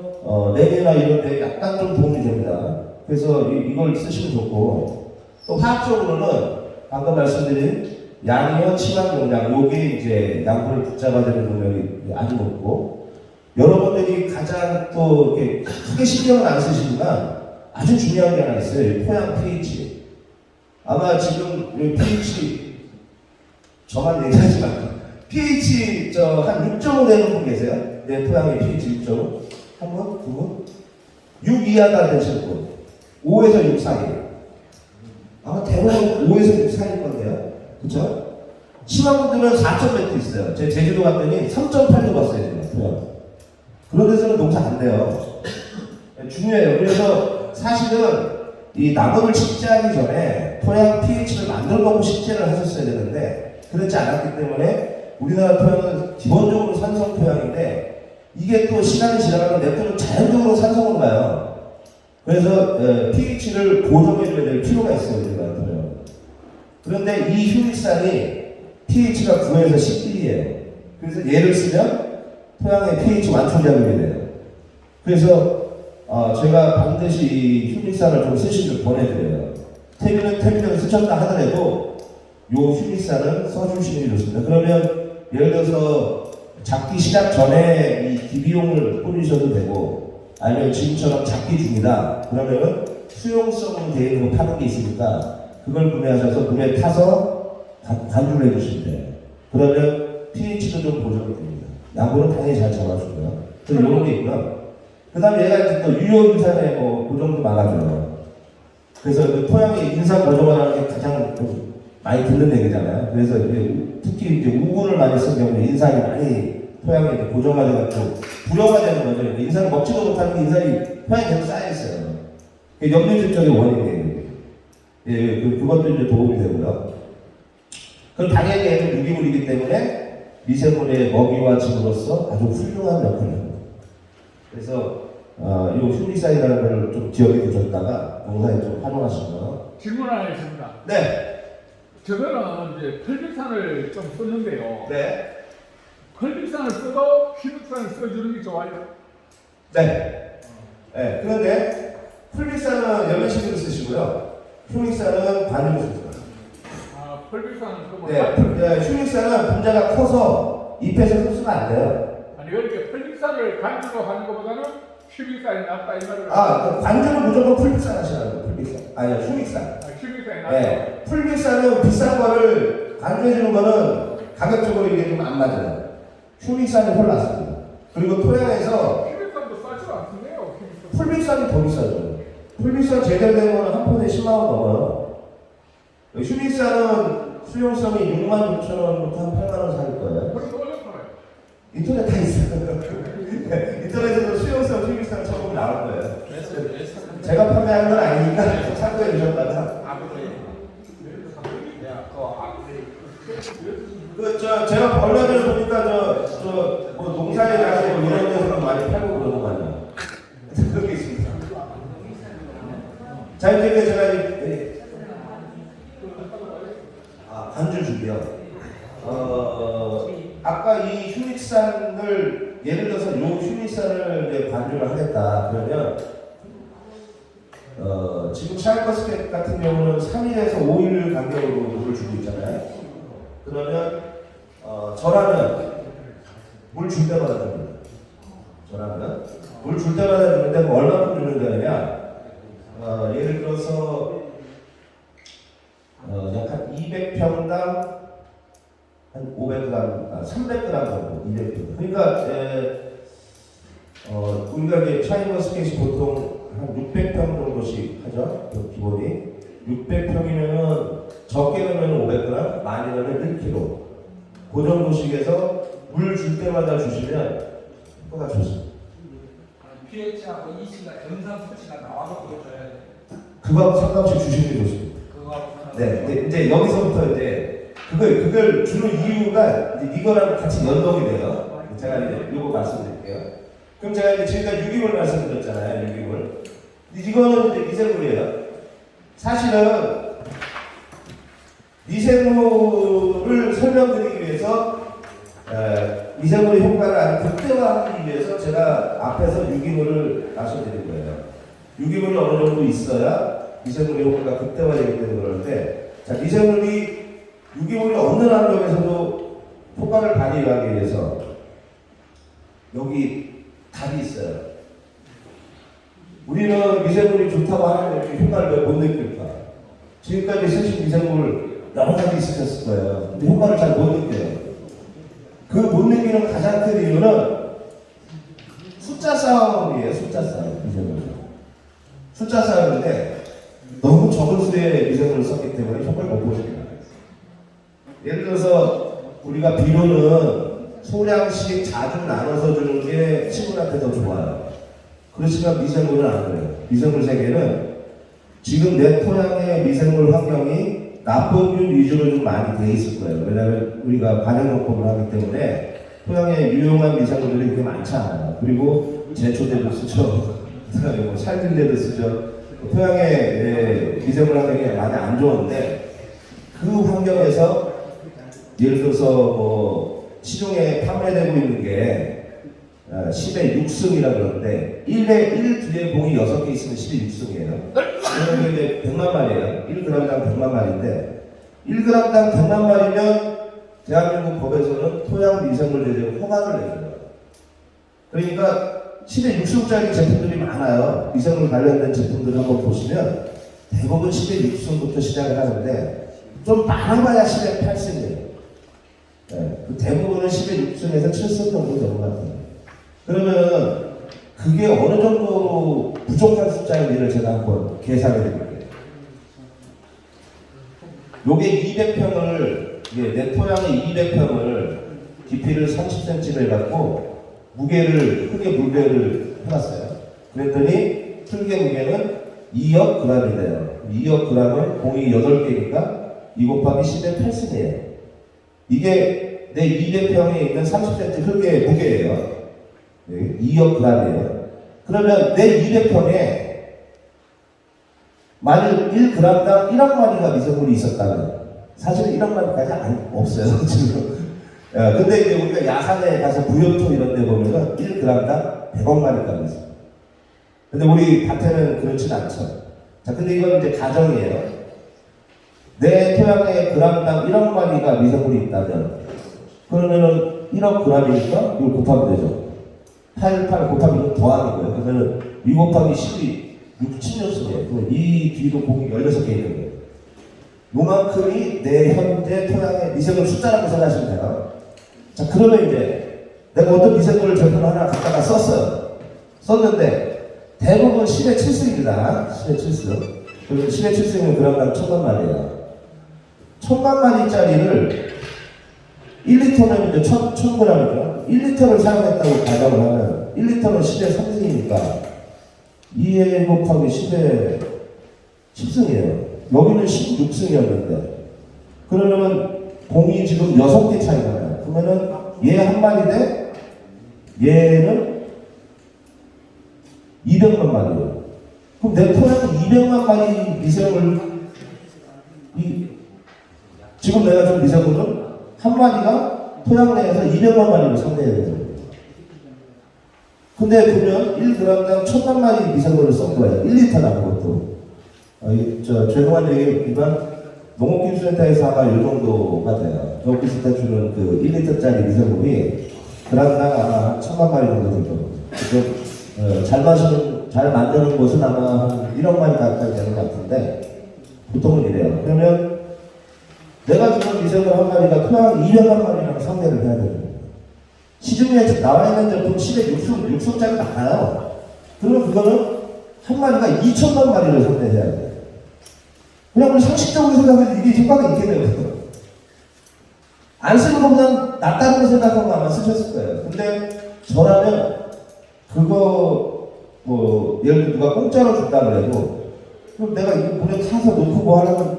내내나 이런 데 약간 좀 도움이 됩니다. 그래서 이걸 쓰시면 좋고 또 화학적으로는 방금 말씀드린 양이온 친환 용량 요게 이제 양분을 붙잡아주는 능력이 아주 높고 여러분들이 가장 또 이렇게 크게 신경을 안 쓰시지만 아주 중요한 게 하나 있어요. 토양 pH. 아마 지금 pH 저만 얘기하지만 pH 한 6.5 되는 분 계세요? 내 토양의 pH 6.5. 한 분? 두 분? 6 이하가 되실 분. 5에서 6 사이. 아마 대부분 5에서 6 사이일 건데요. 그쵸? 심한 분들은 4점 몇 있어요. 제 제주도 갔더니 3.8도 봤어요. 토양. 그런 데서는 농사 안 돼요. 중요해요. 그래서 사실은 이 나무를 식재하기 전에 토양 pH를 만들어 놓고 식재를 하셨어야 되는데 그렇지 않았기 때문에 우리나라 토양은 기본적으로 산성 토양인데 이게 또 시간이 지나가면 냅두면 자연적으로 산성으로 가요. 그래서 pH를 고정해줘야 될 필요가 있어요. 우리나라 토양. 그런데 이 휴믹산이 pH가 9에서 11이에요. 그래서 얘를 쓰면 토양의 pH 완충 작용이 돼요. 그래서 제가 반드시 이 휴믹산을 좀 쓰시길 권해드려요. 태비는 쓰셨다 하더라도 요 휴믹산은 써주시는 게 좋습니다. 그러면 예를 들어서 잡기 시작 전에 이 기비용을 뿌리셔도 되고 아니면 지금처럼 잡기 중이다 그러면은 수용성으로 되어 있는 거 파는 게 있으니까 그걸 구매하셔서 물에 타서 간주를 해주시면 돼요. 그러면 pH도 좀 보정이 됩니다. 나무는 당연히 잘 잡아주고요. 그래서 이런 게 있고요. 그 다음에 얘가 이제 또 유효인산에 뭐 고정도 막아줘요. 그래서 그 토양의 인산 고정하는 게 가장 많이 듣는 얘기잖아요. 그래서 이제 특히 이제 우군을 많이 쓴 경우에 인산이 많이 토양에 이제 고정화 돼가지고 불효가 되는 거죠. 인산을 먹지도 못하는 게 인산이 토양에 계속 쌓여있어요. 그게 염류질적인 원인이에요. 예, 그것도 이제 도움이 되고요. 그럼 당연히 얘는 유기물이기 때문에 미생물의 먹이와 집으로서 아주 훌륭한 역할을 합니다. 그래서 이 휴믹산이라는 걸 좀 기억해 두셨다가 농사에 좀 활용하시면. 질문 하나 있습니다. 네. 저거는 이제 펄빅산을 좀 썼는데요. 네. 펄빅산을 써도 휴믹산을 써주는 게 좋아요. 네. 네. 그런데 풀빅산은 열매식으로 쓰시고요. 휴믹산은 관유로 쓰세요. 아, 펄빅산은 쓰면 네. 휴믹산은 분자가 커서 잎에서 흡수가 안 돼요. 아니 그렇게 펄빅산을 간주로 하는 것보다는 휴믹산이 낫다 이 말을. 그 관주는 무조건 풀빅산 하시라는 거예요. 풀빅산. 아니요, 휴믹산. 휴믹산이 낫다. 네. 풀빅산은 비싼 거를 관주해주는 거는 가격적으로 이게 좀 안 맞아요. 휴믹산이 훨 낫습니다. 그리고 토양에서 휴믹산도 싸지 않던데요. 풀빅산이 더 비싸죠. 풀빅산 제대로 된 거는 한 폰에 10만 원 넘어요. 휴믹산은 수용성이 6만 6천 원부터 한 8만 원 사일 거예요. 그래서 얼른 팔아요. 인터넷 다 있어요. 인터넷에서 수용성 휴믹산 처음 나올 거예요. 제가 판매한 건 아니니까 좀 참고해 주셨다가. 제가 얼마 전에 보니까 뭐 농사에 가서 뭐 이런 데서 많이 팔고 그러는 거 아니에요. 그런 게 있습니다. 자, 이제 제가 관주 준비요. 아까 이 휴믹산을 예를 들어서 이 휴믹산을 이제 관주를 하겠다 그러면 지금 샤이버스켓 같은 경우는 3일에서 5일 간격으로 물을 주고 있잖아요. 그러면 저라면 물 줄 때마다 줍니다. 저라면 물 줄 때마다 주는데 얼마큼 주는 거냐면 예를 들어서 약 한 200평당 한 500g, 300g 정도, 200g. 그러니까 우리가 이제 샤이버스켓이 보통 한 600평 정도씩 하죠. 그 기본이 600평이면은 적게 넣으면 500g, 많이 넣으면 1kg. 그 정도씩에서 물 줄 때마다 주시면 효과가 좋습니다. pH하고 EC가 정상 수치가 나와서 보여줘야 돼. 그거하고 상관없이 주시는 게 좋습니다. 그거하고 네, 이제 여기서부터 이제 그걸 주는 이유가 이제 이거랑 같이 연동이 돼요. 제가 이제 요거 말씀드릴게요. 그럼 제가 이제 지금까지 유기물 말씀드렸잖아요. 유기물. 이거는 이제 미생물이에요. 사실은 미생물을 설명드리기 위해서 미생물의 효과를 아주 극대화하기 위해서 제가 앞에서 유기물을 말씀드린 거예요. 유기물이 어느 정도 있어야 미생물의 효과가 극대화되기 때문에 그러는데, 자, 유기물이 없는 환경에서도 효과를 발휘하기 위해서 여기 답이 있어요. 우리는 미생물이 좋다고 하는데 효과를 왜 못 느낄까? 지금까지 쓰신 미생물 여러 가지 있으셨을 거예요. 근데 효과를 잘 못 느껴요. 그 못 느끼는 가장 큰 이유는 숫자 숫자 싸움이에요. 숫자 싸움. 미생물. 숫자 싸움인데 너무 적은 수의 미생물을 썼기 때문에 효과를 못 보십니다. 예를 들어서 우리가 비료는 소량씩 자주 나눠서 주는 게 식물한테 더 좋아요. 그렇지만 미생물은 안 그래요. 미생물 세계는 지금 내 토양의 미생물 환경이 나쁜 위주로 좀 많이 돼 있을 거예요. 왜냐하면 우리가 관형용법을 하기 때문에 토양에 유용한 미생물들이 그렇게 많지 않아요. 그리고 제초제도 쓰죠. 그다음에 뭐 살균제도 쓰죠. 토양의 미생물 환경이 많이 안 좋은데 그 환경에서 예를 들어서 뭐 시중에 판매되고 있는 게 10의 6승이라고 그러는데 1 뒤에 공이 6개 있으면 10의 6승이에요. 그러면 이제 100만 마리예요. 1g당 100만 마리인데 1g당 100만 마리면 대한민국 법에서는 토양 미생물 제재 허가를 내줘요. 그러니까 10의 6승짜리 제품들이 많아요. 미생물 관련된 제품들을 한번 보시면 대부분 10의 6승부터 시작을 하는데 좀 많아봐야 10의 8승이에요. 네, 대부분은 10의 6승에서 7승 정도 되는 것 같아요. 그러면 그게 어느 정도로 부족한 숫자인지를 제가 한번 계산해 드릴게요. 요게 200평을, 내 토양의 200평을 깊이를 30cm를 해갖고 무게를, 흙의 무게를 해놨어요. 그랬더니 흙의 무게는 2억 g이 돼요. 2억 g은 공이 8개니까 2 곱하기 10의 8승이에요. 이게 내 200평에 있는 30cm 흙의 무게예요. 2억 g이에요. 그러면 내 200평에 만일 1g당 1억 마리가 미생물이 있었다면 사실은 1억 마리까지 없어요. 지금. 근데 이제 우리가 야산에 가서 부엽토 이런 데 보면은 1g당 100억 마리까지 있어요. 근데 우리 밭에는 그렇진 않죠. 자, 근데 이건 이제 가정이에요. 내 토양에 g당 1억 마리가 미생물이 있다면 그러면은 1억 g이니까 이걸 곱하면 되죠. 8 곱하기 더하는 거예요. 그러면 2 곱하기 10이 6,7년수예요. 이 뒤로 공이 16개 있는 거예요. 요만큼이 내 현재 토양의 미생물 숫자라고 생각하시면 돼요. 자, 그러면 이제 내가 어떤 미생물 제품 하나 갖다가 썼어요. 썼는데 대부분 10의 7승입니다. 10의 7승. 그리고 10의 7승이면 그랑당 1000만 마리예요. 1000만 마리짜리를 1리터면 이제 1000g이죠. 1리터를 사용했다고 가정을 하면 1리터는 10의 3승이니까 2에 곱하기 10의 10승이에요. 여기는 16승이었는데 그러면 공이 지금 6개 차이잖아요. 그러면은 얘 한 마리 대 얘는 200만 마리예요. 그럼 내 토양은 200만 마리 미생물 지금 내가 준 미생물은 한 마리가 토양 내에서 200만 마리를 상대해야 돼요. 근데 보면 1g당 1000만 마리 미생물을 쓴 거예요. 1리터 나온 것도. 죄송한 얘기지만 농업기술센터에서 아마 이 정도가 돼요. 농업기술센터 주는 그 1리터짜리 미생물이 그랑당 아마 1000만 마리 정도 될 거예요. 잘 만드는 곳은 아마 한 1억 마리 가까이 되는 것 같은데 보통은 이래요. 그러면 내가 주는 미생물 한 마리가 토양 200만 마리랑 상대를 해야 돼요. 시중에 나와 있는 제품 10의 6승짜리 많아요. 그러면 그거는 한 마리가 2천만 마리를 상대해야 돼요. 그냥 우리 상식적으로 생각하면 이게 효과가 있겠네요. 안 쓰는 것보다 낫다는 거 생각하고 아마 쓰셨을 거예요. 근데 저라면 그거 뭐 예를 들어 누가 공짜로 준다 그래도 그럼 내가 이거 물에 타서 놓고 뭐 하려면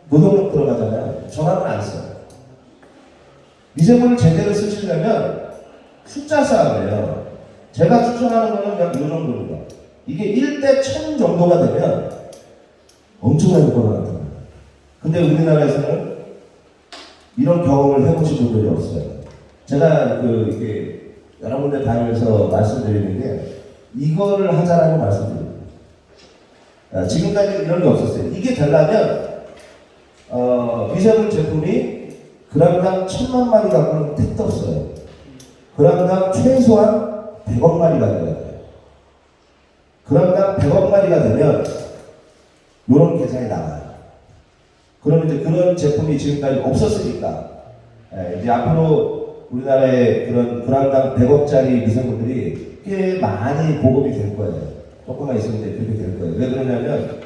노동력 들어가잖아요. 저라면 안 써요. 미생물을 제대로 쓰시려면 숫자 싸움이에요. 제가 추천하는 거는 약 이 정도입니다. 이게 1대 1000 정도가 되면 엄청난 효과가 나타나요. 근데 우리나라에서는 이런 경험을 해보신 분들이 없어요. 제가 이게 여러 군데 다니면서 말씀드리는 게 이거를 하자라고 말씀드립니다. 지금까지 이런 게 없었어요. 이게 되려면 미생물 제품이 그랑당 1000만 마리 갖고는 택도 없어요. 그랑당 최소한 100억 마리가 돼야 돼요. 그랑당 100억 마리가 되면 이런 계산이 나와요. 그러면 이제 그런 제품이 지금까지 없었으니까 이제 앞으로 우리나라의 그런 그랑당 100억짜리 미생물들이 꽤 많이 보급이 될 거예요. 조금만 있으면 이제 그렇게 될 거예요. 왜 그러냐면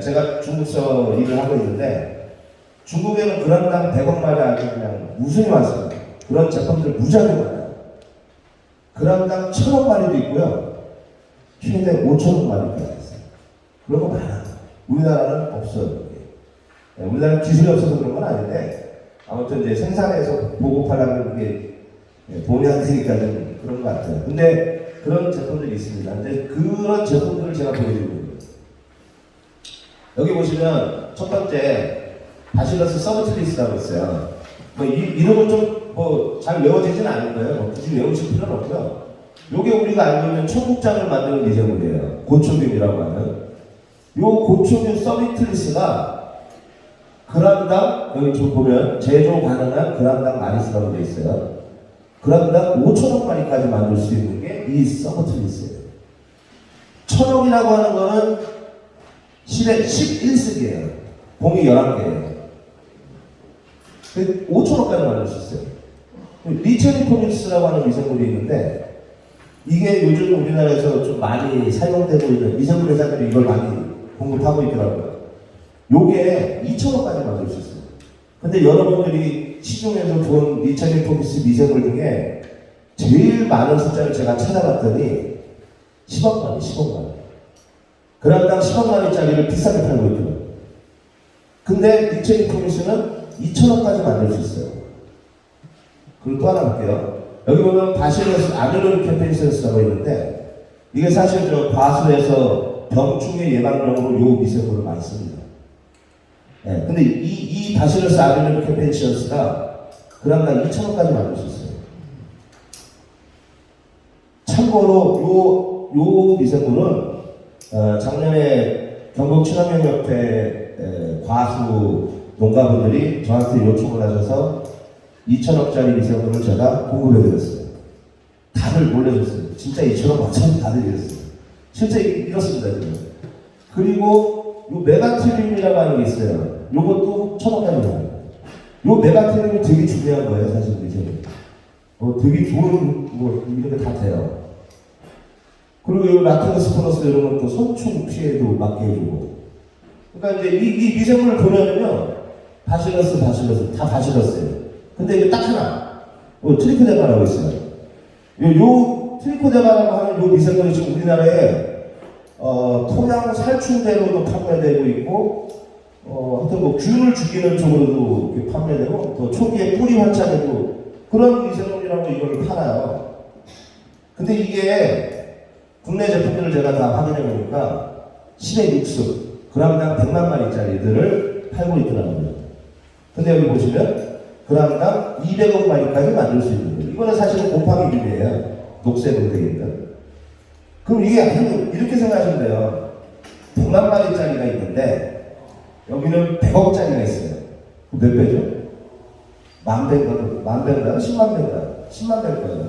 제가 중국서 일을 하고 있는데 중국에는 그람당 100억마리 아주 그냥 무순히 많습니다. 그런 제품들 무지하게 많아요. 그람당 1000억마리도 있고요. 최대 5천억마리까지 있어요. 그런 거 많아요. 우리나라는 없어요. 우리나라는 기술이 없어서 그런 건 아닌데 아무튼 이제 생산해서 보급하려면 이게 돈이 안 드니까 좀 그런 것 같아요. 근데 그런 제품들이 있습니다. 근데 그런 제품들을 제가 보여드리고 있습니다. 여기 보시면 첫 번째 바실러스 서브트리스라고 있어요. 뭐 이름은 좀 뭐 잘 외워지진 않을 거예요. 뭐 굳이 외우실 필요는 없고요. 요게 우리가 알고 있는 청국장을 만드는 미생물이에요. 고초균이라고 하는. 요 고초균 서브트리스가 그람당 여기 좀 보면 제조 가능한 그람당 마리수라고 되어 있어요. 그람당 5천억 마리까지 만들 수 있는 게 이 서브트리스예요. 천억이라고 하는 거는 10의 11습이에요. 봉이 11개예요. 5천억까지 만들 수 있어요. 리체리코닉스라고 하는 미생물이 있는데 이게 요즘 우리나라에서 좀 많이 사용되고 있는 미생물 회사들이 이걸 많이 공급하고 있더라고요. 요게 2천억까지 만들 수 있어요. 근데 여러분들이 시중에서 본 리체리코닉스 미생물 중에 제일 많은 숫자를 제가 찾아봤더니 10억 마리, 10억 마리. 그람당 10억 마리짜리를 비싸게 팔고 있더라고요. 근데 리체리코닉스는 2천억까지 만들 수 있어요. 그리고 또 하나 볼게요. 여기 보면 바실러스 아듐로르 캠펜시스라고 있는데 이게 사실 저 과수에서 병충해 예방용으로 요 미생물을 많이 씁니다. 네, 근데 이 바실러스 아듐로르 캠펜시스가 그람당 2천억까지 만들 수 있어요. 참고로 요 미생물은 작년에 경북 친환경협회 과수 농가분들이 저한테 요청을 하셔서 2천억짜리 미생물을 제가 공급해드렸어요. 다들 몰려줬어요. 진짜 2천억 맞춰서 다들 이랬어요. 실제 이렇습니다, 지금. 그리고 요 메가트리움이라고 하는 게 있어요. 요것도 1,000억까지 나와요. 요 메가트리움이 되게 중요한 거예요, 사실 미생물. 되게 좋은, 이런 게 다 돼요. 그리고 요 라테노스포너스 이런 것도 선충 피해도 막게 해주고. 그러니까 이제 이 미생물을 보면은요, 바실러스 다 바실러스예요. 근데 이게 딱 하나, 트리코데마라고 있어요. 요 트리코데마라고 하는 요 미생물이 지금 우리나라에 토양 살충제로도 판매되고 있고, 하여튼 뭐 균을 죽이는 쪽으로도 이렇게 판매되고, 또 초기에 뿌리 활착에도 그런 미생물이라고 이걸 팔아요. 근데 이게 국내 제품들을 제가 다 확인해 보니까 10의 60, 그람당 100만 마리짜리들을 팔고 있더라고요. 근데 여기 보시면 그람당 200억 마리까지 만들 수 있는 거예요. 이거는 사실은 곰팡이 균이에요. 녹색 은대기니까. 그럼 이게 이렇게 생각하시면 돼요. 100만 마리짜리가 있는데 여기는 100억짜리가 있어요. 몇 배죠? 10,000배인가? 10,000배인가? 100,000배인가? 10만 배일 거예요.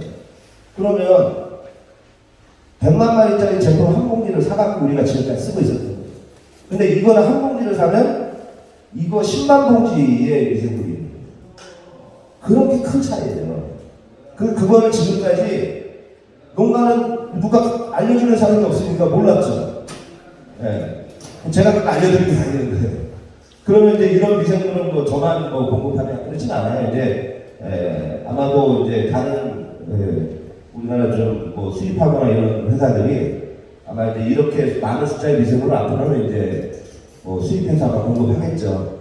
그러면 100만 마리짜리 제품 한 봉지를 사갖고 우리가 지금까지 쓰고 있었거든요. 근데 이거는 한 봉지를 사면 이거 10만 봉지의 미생물이에요. 그렇게 큰 차이예요. 그거를 지금까지 농가는 누가 알려주는 사람이 없으니까 몰랐죠. 예. 제가 그거 알려드리고 다니는데. 그러면 이제 이런 미생물은 뭐 저만 뭐 공급하냐 그렇진 않아요. 이제 아마도 이제 다른 우리나라 좀 뭐 수입하거나 이런 회사들이 아마 이제 이렇게 많은 숫자의 미생물을 앞으로는 이제 뭐 수입회사가 공급하겠죠.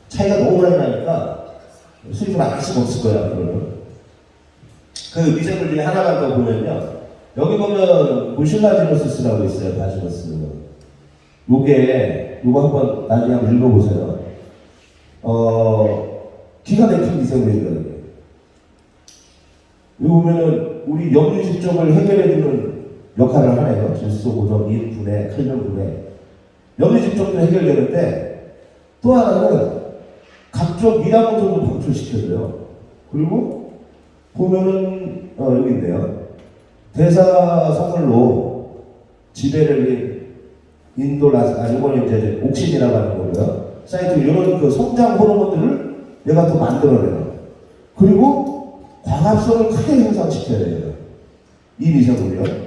차이가 너무 많이 나니까 수입을 안 할 수가 없을 거예요, 앞으로는. 그 미생물 중에 하나만 더 보면요. 여기 보면 무실라지노시스라고 있어요, 바실러스. 요거 한번 나중에 한번 읽어보세요. 기가 막힌 미생물이에요. 여기 보면은 우리 염류질적을 해결해주는 역할을 하네요. 질소, 고정, 인, 분해, 칼륨 분해. 염류질적도 해결되는데 또 하나는 각종 미량원소도 방출시켜줘요. 그리고 보면은 여기 있네요. 대사성물로 지베렐린, 인돌라스, 이거는 이제 옥신이라고 하는 거고요. 사이트 이런 그 성장 호르몬들을 내가 또 만들어내요. 그리고 광합성을 크게 형성시켜야 돼요. 이 미생물이요.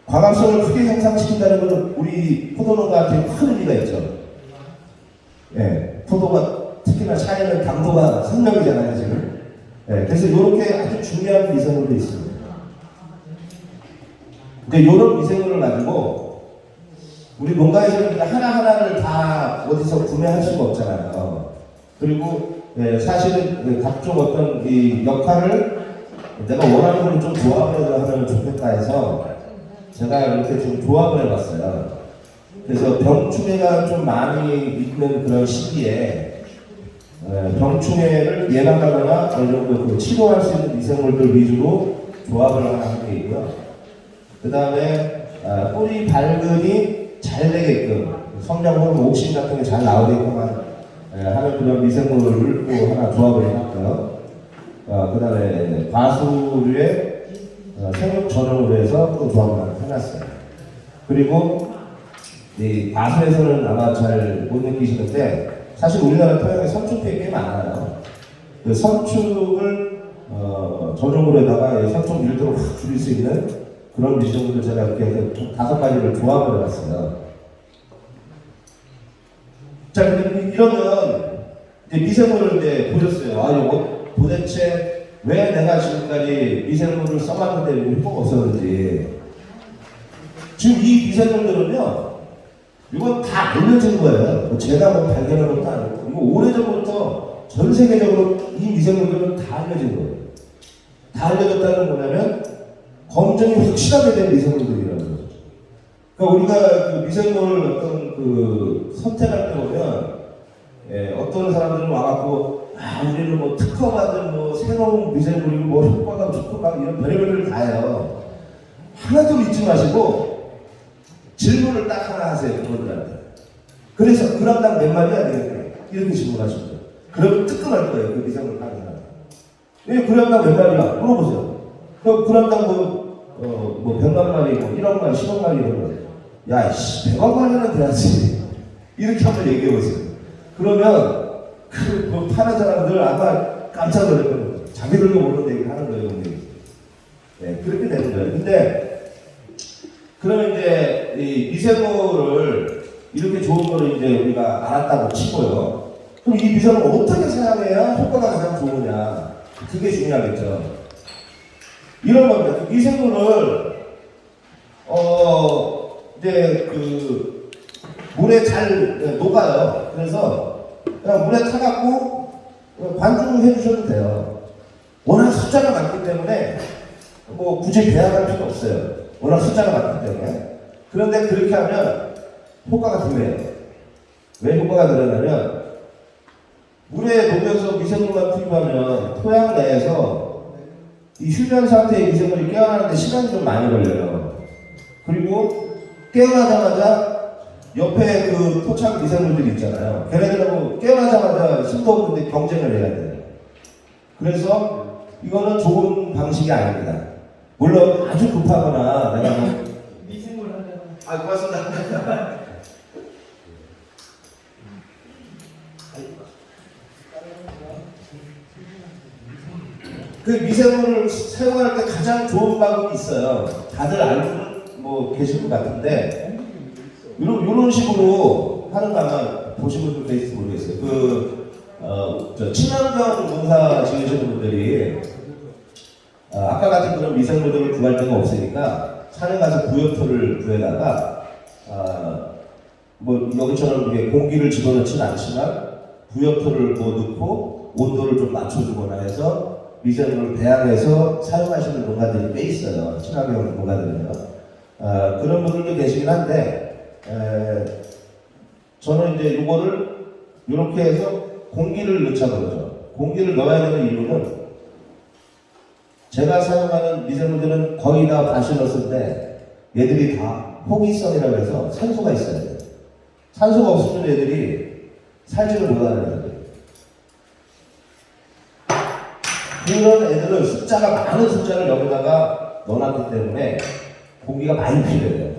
광합성을 크게 향상시킨다는 것은 우리 포도농가한테 큰 의미가 있죠. 예, 포도가 특히나 차이는 당도가 생명이잖아요, 지금. 예, 그래서 이렇게 아주 중요한 미생물도 있습니다. 그러니까 이런 미생물을 가지고 우리 농가에서는 하나하나를 다 어디서 구매할 수가 없잖아요. 그리고 예, 사실은 각종 어떤 이 역할을 내가 원하는 걸 좀 조합해서 하면 좋겠다 해서 제가 이렇게 좀 조합을 해봤어요. 그래서 병충해가 좀 많이 있는 그런 시기에 병충해를 예방하거나 어느 정도 그 치료할 수 있는 미생물들 위주로 조합을 하는 게 있고요. 그 다음에 뿌리 발근이 잘 되게끔 성장 호르몬 옥신 같은 게 잘 나오게끔 하는 그런 미생물을 또 하나 조합을 해놨고요. 그 다음에 과수류의 생육 전용으로 해서 또 조합을 해놨어요. 그리고 이 과수에서는 아마 잘 못 느끼시는데 사실 우리나라 토양에 선축팩이 꽤 많아요. 그 선축을 전용으로다가 선축 밀도를 확 줄일 수 있는 그런 미생물들 제가 이렇게 해서 5가지를 조합을 해봤어요. 자, 이러면 이제 미생물을 이제 보셨어요. 아, 이거 도대체 왜 내가 지금까지 미생물을 써봤는데 효과가 없었는지. 지금 이 미생물들은요, 이건 다 알려진 거예요. 제가 뭐 발견한 것도 아니고, 이거 오래전부터 전 세계적으로 이 미생물들은 다 알려진 거예요. 다 알려졌다는 건 뭐냐면, 검증이 확실하게 된 미생물들이라는 거죠. 그러니까 우리가 그 미생물 어떤 그 선택할 때 보면, 어떤 사람들은 와갖고, 우리는 뭐 특허받은 뭐 새로운 미생물이고 뭐 효과가 좋고 막 이런 별의별을 다 해요. 하나도 믿지 마시고, 질문을 딱 하나 하세요, 그분들한테. 그래서 그람당 몇 마리야 되겠네. 이렇게 질문하시면 돼요. 그러면 뜨끔할 거예요, 그 미생물 파는 사람. 왜 그람당 몇 마리야? 물어보세요. 그 그람당 뭐 100만 마리, 뭐 1억 마리, 10억 마리 이런 거. 야, 씨, 100억 마리는 돼야지. 이렇게 한번 얘기해 보세요. 그러면 그 파는 사람들 아마 깜짝 놀랄 거예요. 자기들도 모르는 얘기를 하는 거예요, 근데. 네, 그렇게 되는 거예요. 근데 그러면 이제 이 미생물을 이렇게 좋은 거를 이제 우리가 알았다고 치고요. 그럼 이 미생물을 어떻게 사용해야 효과가 가장 좋으냐? 그게 중요하겠죠. 이런 겁니다. 그 미생물을 이제 그 물에 잘 녹아요. 그래서 그냥 물에 타갖고 관중해 주셔도 돼요. 워낙 숫자가 많기 때문에 뭐 굳이 배양할 필요 없어요. 워낙 숫자가 많기 때문에. 그런데 그렇게 하면 효과가 덜해요. 왜 효과가 덜하냐면 물에 녹여서 미생물만 투입하면 토양 내에서 이 휴면 상태의 미생물이 깨어나는데 시간이 좀 많이 걸려요. 그리고 깨어나자마자 옆에 그 토착 미생물들이 있잖아요. 걔네들하고 깨어나자마자 힘도 없는데 경쟁을 해야 돼요. 그래서 이거는 좋은 방식이 아닙니다. 물론 아주 급하거나 내가 미생물 한다는. 아, 고맙습니다. 그 미생물을 사용할 때 가장 좋은 방법이 있어요. 다들 알고 뭐 계실 것 같은데 이런 식으로 하는 거 아마 보신 분들 계실지 모르겠어요. 저 친환경 농사 지으시는 분들이 아까 같은 그런 미생물들을 구할 데가 없으니까 산에 가서 부엽토를 구해다가 뭐 여기처럼 이렇게 공기를 집어넣지는 않지만 부엽토를 뭐 넣고 온도를 좀 맞춰주거나 해서 미생물을 배양해서 사용하시는 농가들이 꽤 있어요. 친환경 농가들은요. 그런 분들도 계시긴 한데 저는 이제 이거를 이렇게 해서 공기를 넣자 그러죠. 공기를 넣어야 되는 이유는 제가 사용하는 미생물들은 거의 다 다시 넣었을 때 얘들이 다 호기성이라고 해서 산소가 있어야 돼요. 산소가 없으면 얘들이 살지를 못하는 애들. 그런 애들은 많은 숫자를 여기다가 넣어놨기 때문에 공기가 많이 필요해요.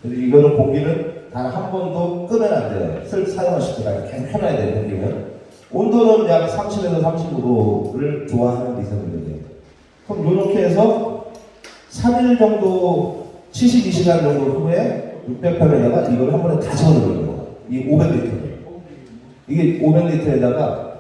그래서 이거는 공기는 단 한 번도 끄면 안 돼요. 사용하실 때가 계속 켜놔야 돼요, 공기는. 온도는 약 30에서 35도를 좋아하는 미생물들이에요. 그럼 이렇게 해서 3일 정도 72시간 정도 후에 600평에다가 이걸 한 번에 다 집어넣는 거예요. 이 500리터. 이게 500리터에다가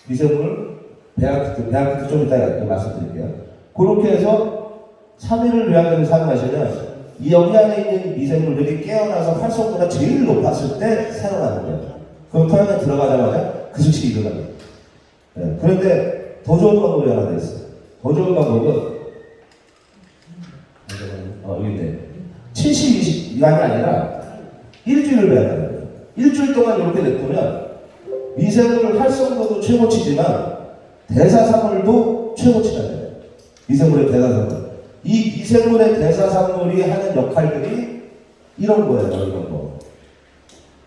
미생물 배양키트 좀 이따가 말씀드릴게요. 그렇게 해서 3일을 요양해서 사용하시면 이 여기 안에 있는 미생물들이 깨어나서 활성도가 제일 높았을 때 사용하는 거예요. 그럼 토양에 들어가자마자 그 즉시 일어납니다. 네. 그런데 더 좋은 방법이 하나 있어요. 더 좋은 방법은 여기 있네. 72시간이 아니라 일주일을 배워야 돼요. 일주일 동안 이렇게 냅두면 미생물 활성도도 최고치지만 대사산물도 최고치가 돼요. 미생물의 대사산물. 이 미생물의 대사산물이 하는 역할들이 이런 거예요. 이런 거.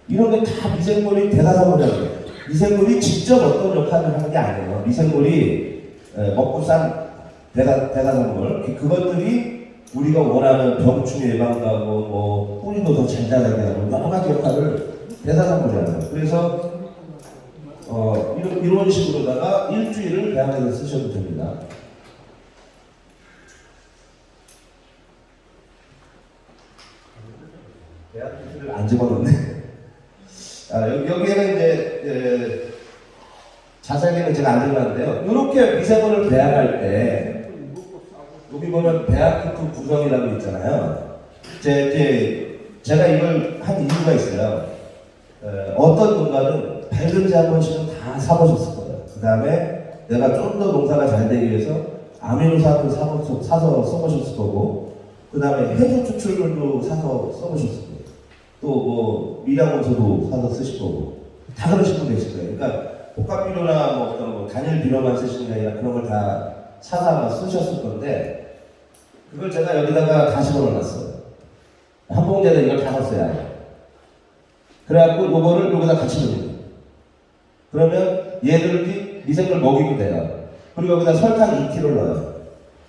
이런 게 다 미생물이 대사산물이라는 거예요. 미생물이 직접 어떤 역할을 하는 게 아니에요. 미생물이 먹고 싼 대사산물 그것들이 우리가 원하는 병충해 예방하고 뭐 뿌리도 더 잘 자라게 하고 여러 가지 역할을 대사산물이라는 거예요. 그래서 이런 식으로다가 일주일을 배양해서 쓰셔도 됩니다. 배양키트를 안 집어넣네. 여기에는 이제 자세하게는 제가 안 들어갔는데요. 이렇게 미생물을 배양할 때 여기 보면 배양키트 구성이라고 있잖아요. 제가 이걸 한 이유가 있어요. 어떤 농가는 발근제 한 번씩은 다 사보셨을 거예요. 그 다음에 내가 좀 더 농사가 잘 되기 위해서 아미노산도 사서 써보셨을 거고, 그 다음에 해조 추출물도 사서 써보셨을 거예요. 또 뭐 미량원소도 사서 쓰실 거고, 다 그러신 분 계실 거예요. 그러니까 복합비료나 뭐 어떤 뭐 단일 비료만 쓰시는 게 아니라 그런 걸 다 사서 쓰셨을 건데, 그걸 제가 여기다가 다 집어넣어놨어요. 한 봉지에다 이걸 다 넣었어야 해요. 그래갖고 요거를 여기다 같이 넣어요. 그러면 얘들이 미생물 먹이면 돼요. 그리고 여기다 설탕 2kg를 넣어요.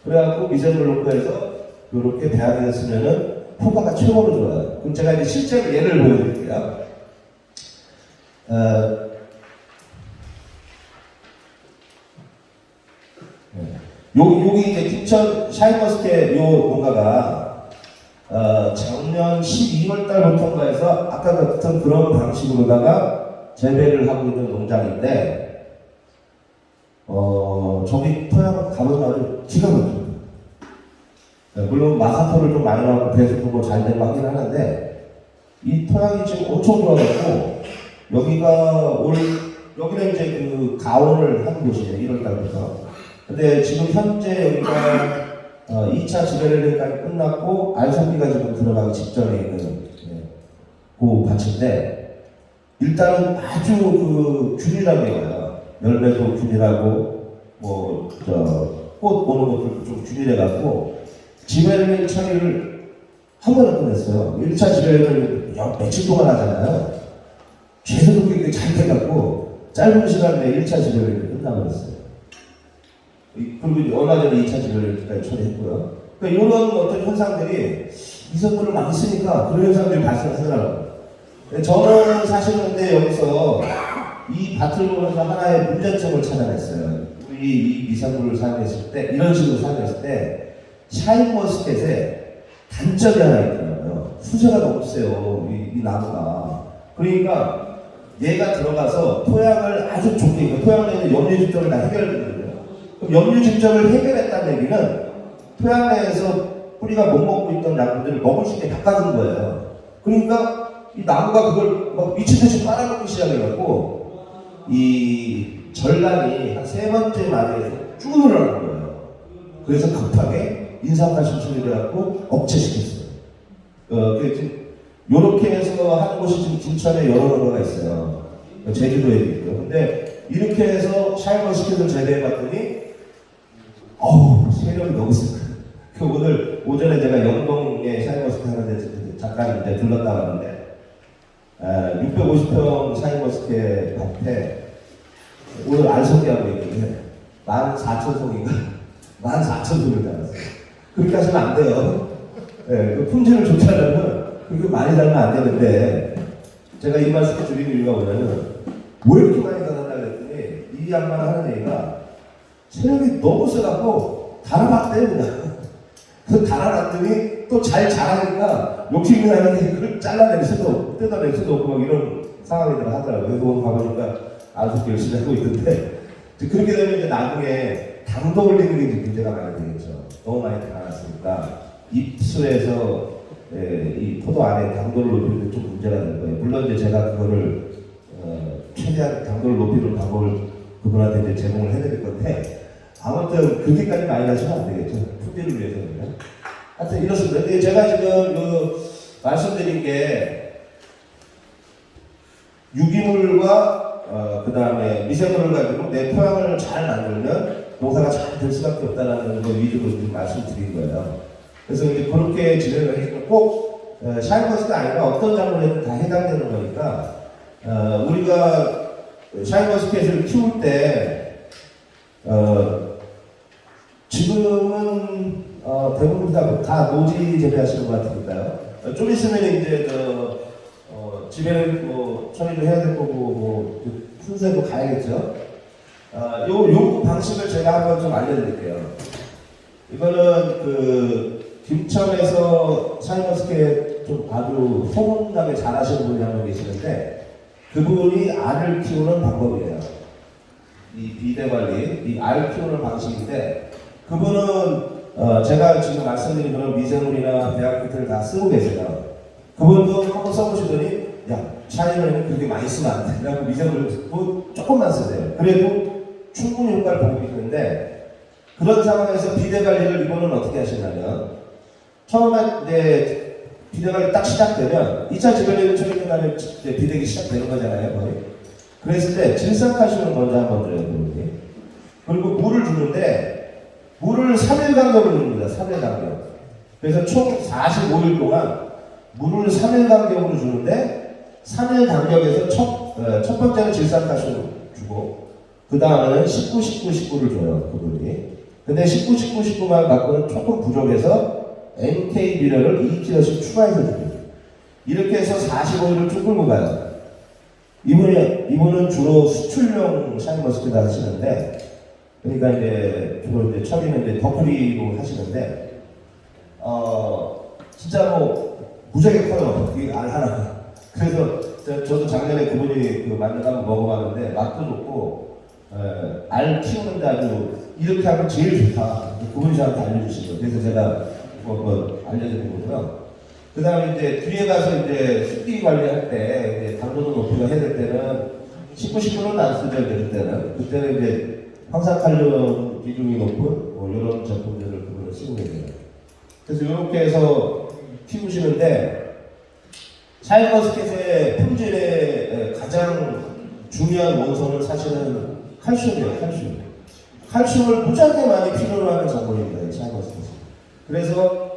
그래갖고 미생물 넣고 해서 이렇게 배양해서 쓰면은 효과가 최고로 좋아요. 그럼 제가 이제 실제로 예를 보여드릴게요. 여기 이제 김천 샤인머스켓 요 농가가 작년 12월 달부터인가 해서 아까 같은 그런 방식으로다가 재배를 하고 있는 농장인데, 저기 토양 가보면 기가 막힙니다. 물론 마사토를 좀 많이 나오고 배수도 뭐 잘 되고 하긴 하는데, 이 토양이 지금 엄청 좋아졌고, 여기는 이제 그 가온을 하는 곳이에요. 1월 달부터. 근데 지금 현재 여기가 2차 지배례까지 끝났고 알선비가 지금 들어가기 직전에 있는 그 밭인데, 일단은 아주 그 균일하게 와요. 열매도 균일하고 꽃 오는 것도 좀 균일해갖고 지배례 처리를 한 번에 끝냈어요. 1차 지배례를 며칠 동안 하잖아요. 계속 그렇게 잘 돼갖고 짧은 시간 내에 1차 지배례를 끝나버렸어요. 그리고 얼마 전에 2차 지배례까지 처리했고요. 그러니까 이런 어떤 현상들이 미생물을 많이 쓰니까 그런 현상들이 발생하더라고요. 저는 사실은 근데 여기서 이 밭을 보면서 하나의 문제점을 찾아냈어요. 우리 이 미생물을 사용했을 때, 이런 식으로 사용했을 때, 샤인머스켓에 단점이 하나 있더라고요. 수세가 너무 세요, 이 나무가. 그러니까 얘가 들어가서 토양을 아주 좋게, 토양 내에 있는 염류집적을 다 해결해주거든요. 그럼 염류집적을 해결했다는 얘기는 토양 내에서 뿌리가 못 먹고 있던 나무들을 먹을 수 있게 바꿔준 거예요. 그러니까 이 나무가 그걸 막 미친듯이 빨아먹기 시작해갖고 이 전란이 한 3번째 마디에서 쭉 늘어나는 거예요. 그래서 급하게 인삼가심 처리해갖고 억제시켰어요. 요렇게 해서 하는 곳이 지금 김천에 여러 군데가 있어요. 제주도에 있고요. 근데 이렇게 해서 샤인머스켓을 재배해봤더니 세력이 너무 세요. 오늘 오전에 제가 영동에 샤인머스켓 하는데 잠깐 이제 들렀다 왔는데 650평 샤인머스켓 밭에 오늘 알송이하고 있는데 14,000송인가? 14,000송이 달았어요. 그렇게 하시면 안 돼요. 그 품질을 좋게 하려면 그렇게 많이 달면 안 되는데, 제가 이 말씀을 드리는 이유가 뭐냐면, 왜 이렇게 많이 달았나 그랬더니 이 양반 하는 얘기가 체력이 너무 세갖고 달아봤대요. 그냥 그 달아놨더니 또 잘 자라니까 욕심이 나는데 그걸 잘라낼 수도 뜯어낼 수도 없고 막 이런 상황이들 하더라고요. 그래서 오늘 가보니까 아주 열심히 하고 있는데 그렇게 되면 이제 나중에 당도 올리는 게 이제 문제가 많이 되겠죠. 너무 많이 달아놨으니까 입수해서 이 포도 안에 당도를 높이는 게 좀 문제가 될 거예요. 물론 이제 제가 그거를 최대한 당도를 높이는 방법을 그분한테 이제 제공을 해드릴 건데 아무튼 그렇게까지 많이 하시면 안 되겠죠. 품질을 위해서는. 하여튼 이렇습니다. 근데 제가 지금 말씀드린 게 유기물과 그 다음에 미생물을 가지고 내 토양을 잘 만들면 농사가 잘 될 수밖에 없다는 거 위주로 지금 말씀드린 거예요. 그래서 이제 그렇게 진행을 해서 꼭 샤인머스켓 아니라 어떤 작물에도 다 해당되는 거니까 우리가 샤인머스켓을 키울 때 지금은 대부분 다 노지 재배하시는 것 같으니까요. 좀 있으면 이제 집에는 뭐 처리를 해야 될 거고 뭐 순서도 가야겠죠. 요 방식을 제가 한번 좀 알려드릴게요. 이거는 김천에서 샤인머스켓 좀 아주 소문나게 잘하시는 분이 한 분 계시는데 그분이 알을 키우는 방법이에요. 이 비대 관리, 이 알 키우는 방식인데 그분은 제가 지금 말씀드린 그런 미생물이나 배합기트를 다 쓰고 계세요. 그분도 한번 써보시더니 야 샤인머스켓은 그렇게 많이 쓰면 안 돼. 그래갖고 미생물을 조금만 쓰세요. 그래도 충분히 효과를 보고 계시는데 그런 상황에서 비대 관리를 이분은 어떻게 하시냐면 처음에 이제 비대 관리 딱 시작되면 2차 지배력을 처리하면 비대기 시작되는 거잖아요. 거의. 그랬을 때 질산칼슘을 먼저 한번 줘요. 그리고 물을 주는데 물을 3일 간격으로 줍니다. 3일 간격. 그래서 총 45일 동안 물을 3일 간격으로 주는데 3일 간격에서 첫 번째는 질산칼슘을 주고 그 다음에는 19, 19, 19를 줘요. 그분이. 근데 19, 19, 19만 갖고는 조금 부족해서 NK 비료를 2kg씩 추가해서 줍니다. 이렇게 해서 45일을 쭉 끌고 가요. 이분은 주로 수출용 샤인머스켓 하시는데, 그러니까 이제 주로 이제 처리는 이제 덩크리로 하시는데, 진짜 뭐 무지하게 커요. 이 알 하나가. 그래서 저도 작년에 그분이 만나서 한번 먹어봤는데 맛도 좋고, 알 키우는데 아주 이렇게 하면 제일 좋다. 그분이 저한테 알려주신 거예요. 그래서 제가 알려드린 거고요. 그 다음에 이제 뒤에 가서 이제 습기 관리할 때, 이제 당도도 높이고 해야 될 때는 19, 19는 안 쓰죠, 그때는 이제 황산칼륨 비중이 높은 뭐 이런 제품들을 그분을 쓰고 계세요. 그래서 이렇게 해서 키우시는데, 샤인머스켓의 품질의 가장 중요한 원소는 사실은 칼슘이에요, 칼슘. 칼슘을 무지하게 많이 필요로 하는 작물입니다, 샤인머스켓은. 그래서,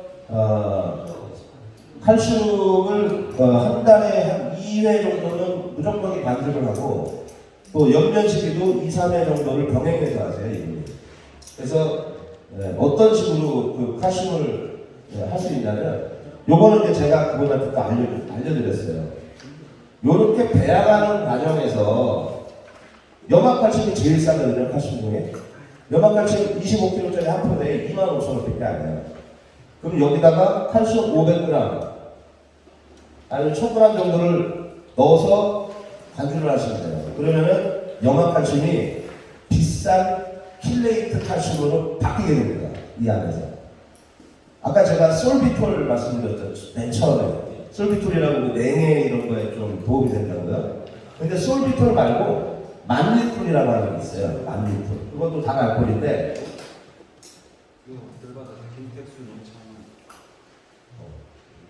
칼슘을 한 달에 한 2회 정도는 무조건 반죽을 하고 또 연면시기도 2, 3회 정도를 병행해서 하세요. 이분이. 그래서 어떤 식으로 그 칼슘을 할 수 있냐면 요거는 이제 제가 그분한테 또 알려드렸어요. 요렇게 배양하는 과정에서 염화칼슘이 제일 싸거든요. 칼슘 중에. 염화칼슘 25kg짜리 한 푼에 25,000원밖에 안 해요. 그럼 여기다가 칼슘 500g 아니면 1000g 정도를 넣어서 관주를 하시면 돼요. 그러면은 염화칼슘이 비싼 킬레이트 칼슘으로 바뀌게 됩니다. 이 안에서. 아까 제가 솔비톨 말씀드렸죠. 맨 처음에. 솔비톨이라고 냉해 이런 거에 좀 도움이 된다고요. 근데 솔비톨 말고 만리톨이라고 하는 게 있어요. 만리톨. 그것도 단 알코올인데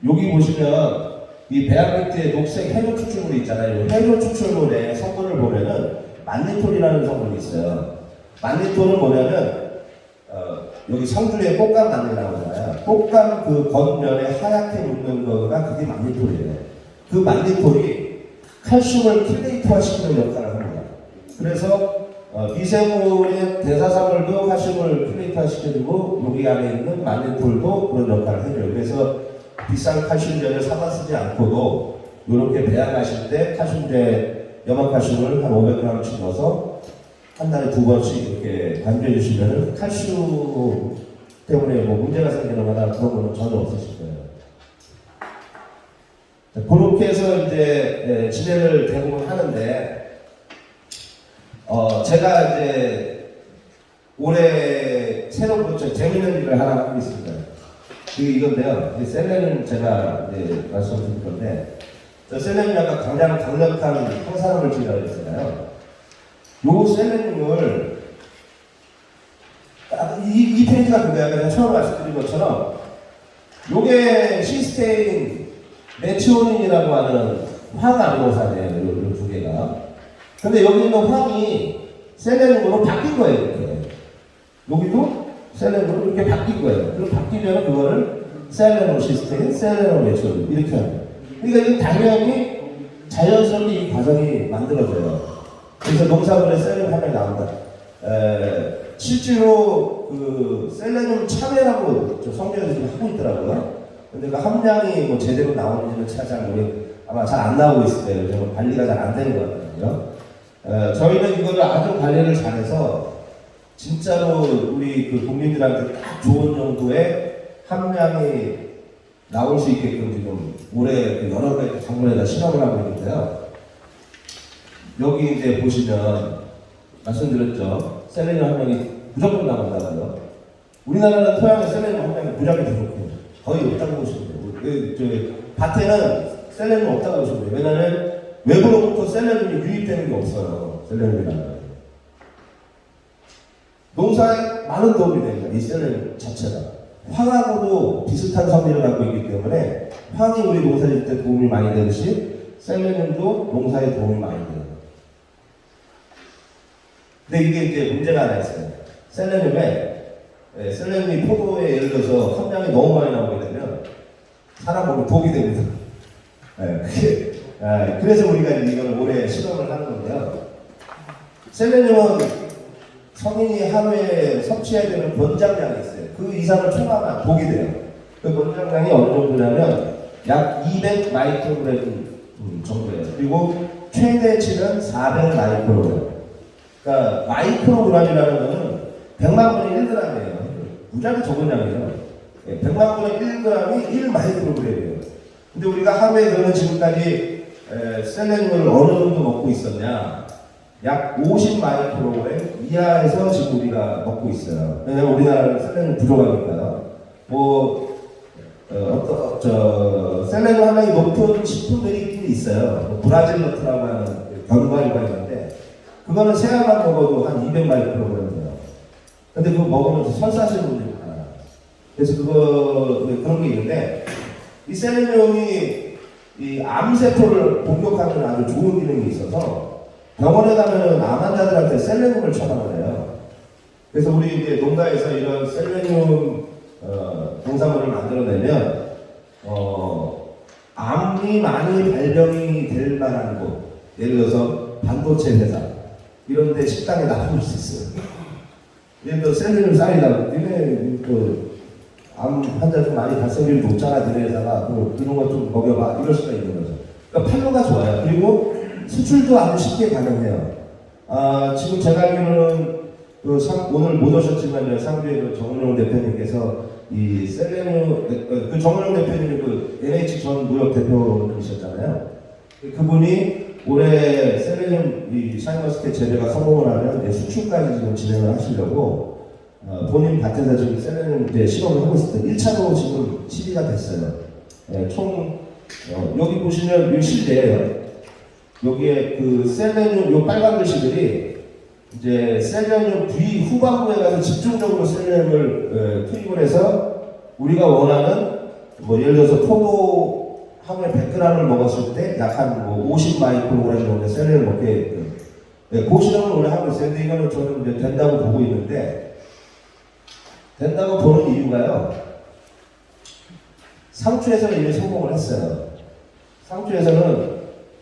여기 보시면 이 배합액트의 녹색 해조 추출물이 있잖아요. 해조 추출물의 성분을 보면은 만리톨이라는 성분이 있어요. 만리톨은 뭐냐면 여기 성주에 꽃감 만리라고 하잖아요. 꽃감 그 겉면에 하얗게 묻는 거가 그게 만리톨이에요. 그 만리톨이 칼슘을 킬레이트화 시키는 역할을 합니다. 그래서 미생물의 대사산물도 칼슘을 킬레이트화 시켜주고 여기 안에 있는 만리톨도 그런 역할을 해줘요. 그래서 비싼 칼슘제를 사다 쓰지 않고도 이렇게 배양하실 때 칼슘제, 염화칼슘을 한 500g씩 넣어서 한 달에 2번씩 이렇게 관주해 주시면 칼슘 때문에 뭐 문제가 생기는 거나 그런 거는 전혀 없으실 거예요. 그렇게 해서 이제 진행을 대부분 하는데, 제가 이제 올해 새로 재밌는 일을 하나 하고 있습니다. 이건데요. 셀레늄 제가 이제 말씀드릴 건데, 셀레늄이 아까 가장 강력한 항산화물질이라고 했잖아요. 요 셀레늄을 이 페이지가 그거야. 제가 처음 말씀드린 것처럼 요게 시스테인 메치오닌이라고 하는 황 아미노산이에요. 요 두 개가. 근데 여기 있는 황이 셀레늄으로 바뀐 거예요. 이렇게. 여기도 셀레늄으로 이렇게 바뀐 거예요. 그럼 바뀌면 그거를 셀레늄 시스테인, 셀레늄 메치오닌 이렇게 합니다. 그러니까 이거 당연히 자연스럽게 이 과정이 만들어져요. 그래서 농사분에 셀레늄 함량이 나온다. 실제로 그 셀레늄 참외라고 성경에서 지금 하고 있더라고요. 근데 그 함량이 뭐 제대로 나오는지는 아마 잘 안 나오고 있을 거예요. 좀 관리가 잘 안 되는 것 같거든요. 저희는 이거를 아주 관리를 잘해서 진짜로 우리 그 국민들한테 딱 좋은 정도의 함량이 나올 수 있게끔 지금 올해 그 여러 가지 작물에다 실험을 하고 있는데요. 여기 이제 보시면 말씀드렸죠. 셀레늄 함량이 무조건 나온다고요. 우리나라는 토양에 셀레늄 함량이 무지하게 부족해요. 거의 없다고 보시면 돼요. 밭에는 셀레늄 없다고 보시면 돼요. 왜냐하면 외부로부터 셀레늄이 유입되는 게 없어요. 셀레늄이라는 농사에 많은 도움이 됩니다. 이 셀레늄 자체가. 황하고도 비슷한 성질을 갖고 있기 때문에 황이 우리 농사질 때 도움이 많이 되듯이 셀레늄도 농사에 도움이 많이 돼요. 근데 이게 이제 문제가 하나 있어요. 셀레늄이 포도에 예를 들어서 함량이 너무 많이 나오게 되면 사람 몸에 독이 됩니다. 그래서 우리가 이걸 올해 실험을 하는 건데요. 셀레늄은 성인이 하루에 섭취해야 되는 권장량이 있어요. 그 이상을 초과하면 독이 돼요. 그 권장량이 어느 정도냐면 약 200 마이크로그램 정도예요. 그리고 최대치는 400 마이크로그램. 그러니까 마이크로그램이라는 거는 100만 분의 1g이에요. 무지하게 적은 양이에요. 100만 분의 1g이 1마이크로그램이에요. 근데 우리가 하루에 그러면 지금까지 셀레늄을 어느 정도 먹고 있었냐? 약 50마이크로그램 이하에서 지금 우리가 먹고 있어요. 왜냐면 우리나라는 셀레늄 부족하니까요. 셀레늄 함량이 높은 식품들이 있긴 있어요. 브라질 너트라고 하는 견과류가 있는데 그거는 새알만 먹어도 한 200마이크로그램 돼요. 근데 그거 먹으면서 설사하시는 분들이 많아요. 그래서 그런 게 있는데 이 셀레늄이 이 암세포를 공격하는 아주 좋은 기능이 있어서 병원에 가면은 암 환자들한테 셀레늄을 처방을 해요. 그래서 우리 이제 농가에서 이런 셀레늄 농산물을 만들어내면 암이 많이 발병이 될 만한 곳, 예를 들어서 반도체 회사 이런 데 식당에 놔둘 수 있어요. 예를 들어 셀레늄 쌀이라고 니네 암 환자 좀 많이 발생률이 높잖아 니네 회사가 이런 거 좀 먹여봐 이럴 수가 있는 거죠. 그러니까 판로가 좋아요. 그리고 수출도 아주 쉽게 가능해요. 지금 제가 알기로는 오늘 못 오셨지만 상주의 정은영 대표님께서 이 셀레늄 정은영 대표님이 NH 전 무역 대표이셨잖아요. 그분이 올해 셀레늄 이 샤인머스켓 재배가 성공을 하면 수출까지 지금 진행을 하시려고 본인 밭에서 지금 셀레늄 이제 실험을 하고 있을 때 1차로 지금 시비가 됐어요. 총 여기 보시면 이 실내예요. 여기에 그 셀레늄 요 빨간 글씨들이 이제 셀레늄 뒤 후반부에 가서 집중적으로 셀레늄을 투입을 해서 우리가 원하는 뭐 예를 들어서 포도 하루에 100g을 먹었을 때 약 한 50 마이크로그램 정도의 셀레늄을 먹게 그 실험을 오늘 하고 있어요. 근데 이거는 저는 이제 된다고 보고 있는데 된다고 보는 이유가요. 상추에서는 이미 성공을 했어요. 상추에서는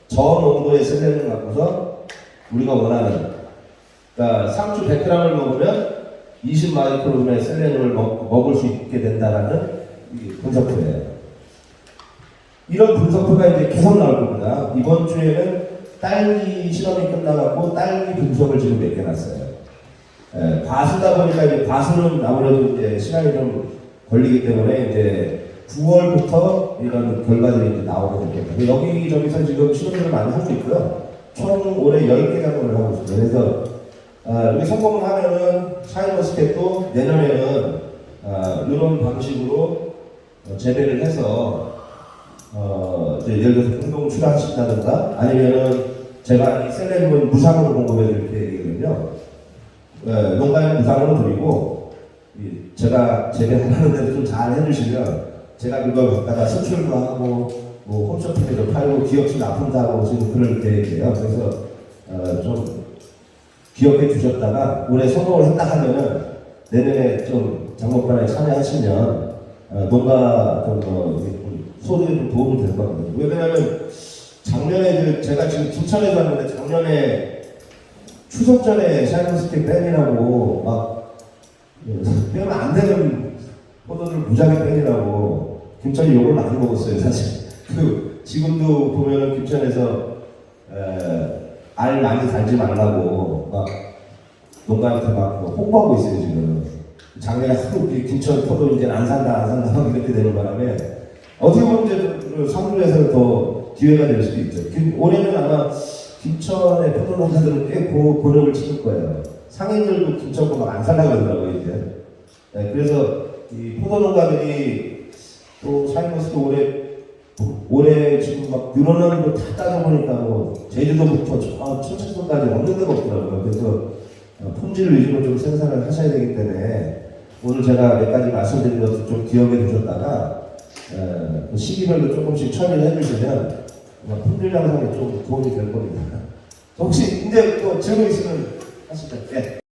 저농도의 셀레늄을 갖고서 우리가 원하는 그러니까 상추 100g을 먹으면 20 마이크로그램의 셀레늄을 먹을 수 있게 된다는 분석표예요. 이런 분석표가 이제 계속 나올 겁니다. 이번 주에는 딸기 실험이 끝나갖고 딸기 분석을 지금 맡겨놨어요. 과수다 보니까 이제 과수는 아무래도 이제 시간이 좀 걸리기 때문에 이제 9월부터 이런 결과들이 이제 나오게 됩니다. 여기저기서 지금 시도를 많이 하고 있고요. 총 올해 10개 작업을 하고 있습니다. 그래서 여기 성공을 하면은 샤인머스켓도 내년에는 이런 방식으로 재배를 해서 이제 예를 들어서 공동 출하시킨다든가 아니면은 제가 이 셀레브는 무상으로 공급해 드릴 계획이거든요. 농가에는 무상으로 드리고 제가 재배하는 데도 좀 잘 해주시면 제가 그걸 갖다가 수출도 하고 뭐 홈쇼핑에도 팔고 기업체 납품도 하고 지금 그럴 계획이에요. 그래서 좀 기억해 주셨다가 올해 성공을 했다 하면은 내년에 좀 장목반에 참여하시면 농가 좀 소득에 좀 도움이 될 거거든요. 왜냐하면 작년에 제가 지금 김천에서 왔는데 작년에 추석 전에 샤인머스켓 뺀이라고 막 빼면 안 되는 포도들 무작위 뺀이라고 김천이 욕을 많이 먹었어요 사실. 지금도 보면은 김천에서 알 많이 달지 말라고 막 농가한테 막 홍보하고 있어요 지금. 작년에 하도 김천 포도 이제 안 산다 막 이렇게 되는 바람에 어떻게 보면 이제 상주에서는 더 기회가 될 수도 있죠. 올해는 아마 김천의 포도 농가들은 꽤 고력을 치를 거예요. 상인들도 김천 거 막 안 살려고 그러더라고요 이제. 그래서 이 포도 농가들이 또 샤인머스도 올해 지금 막 늘어나는 거 다 따져보니까 뭐 제주도부터 천천도까지 없는 데가 없더라고요. 그래서 품질 위주로 좀 생산을 하셔야 되기 때문에 오늘 제가 몇 가지 말씀드린 것을 좀 기억해 두셨다가 시기별로 조금씩 처리를 해주시면 품질 향상에 좀 도움이 될 겁니다. 혹시 이제 또 질문 있으면 하시죠. 네.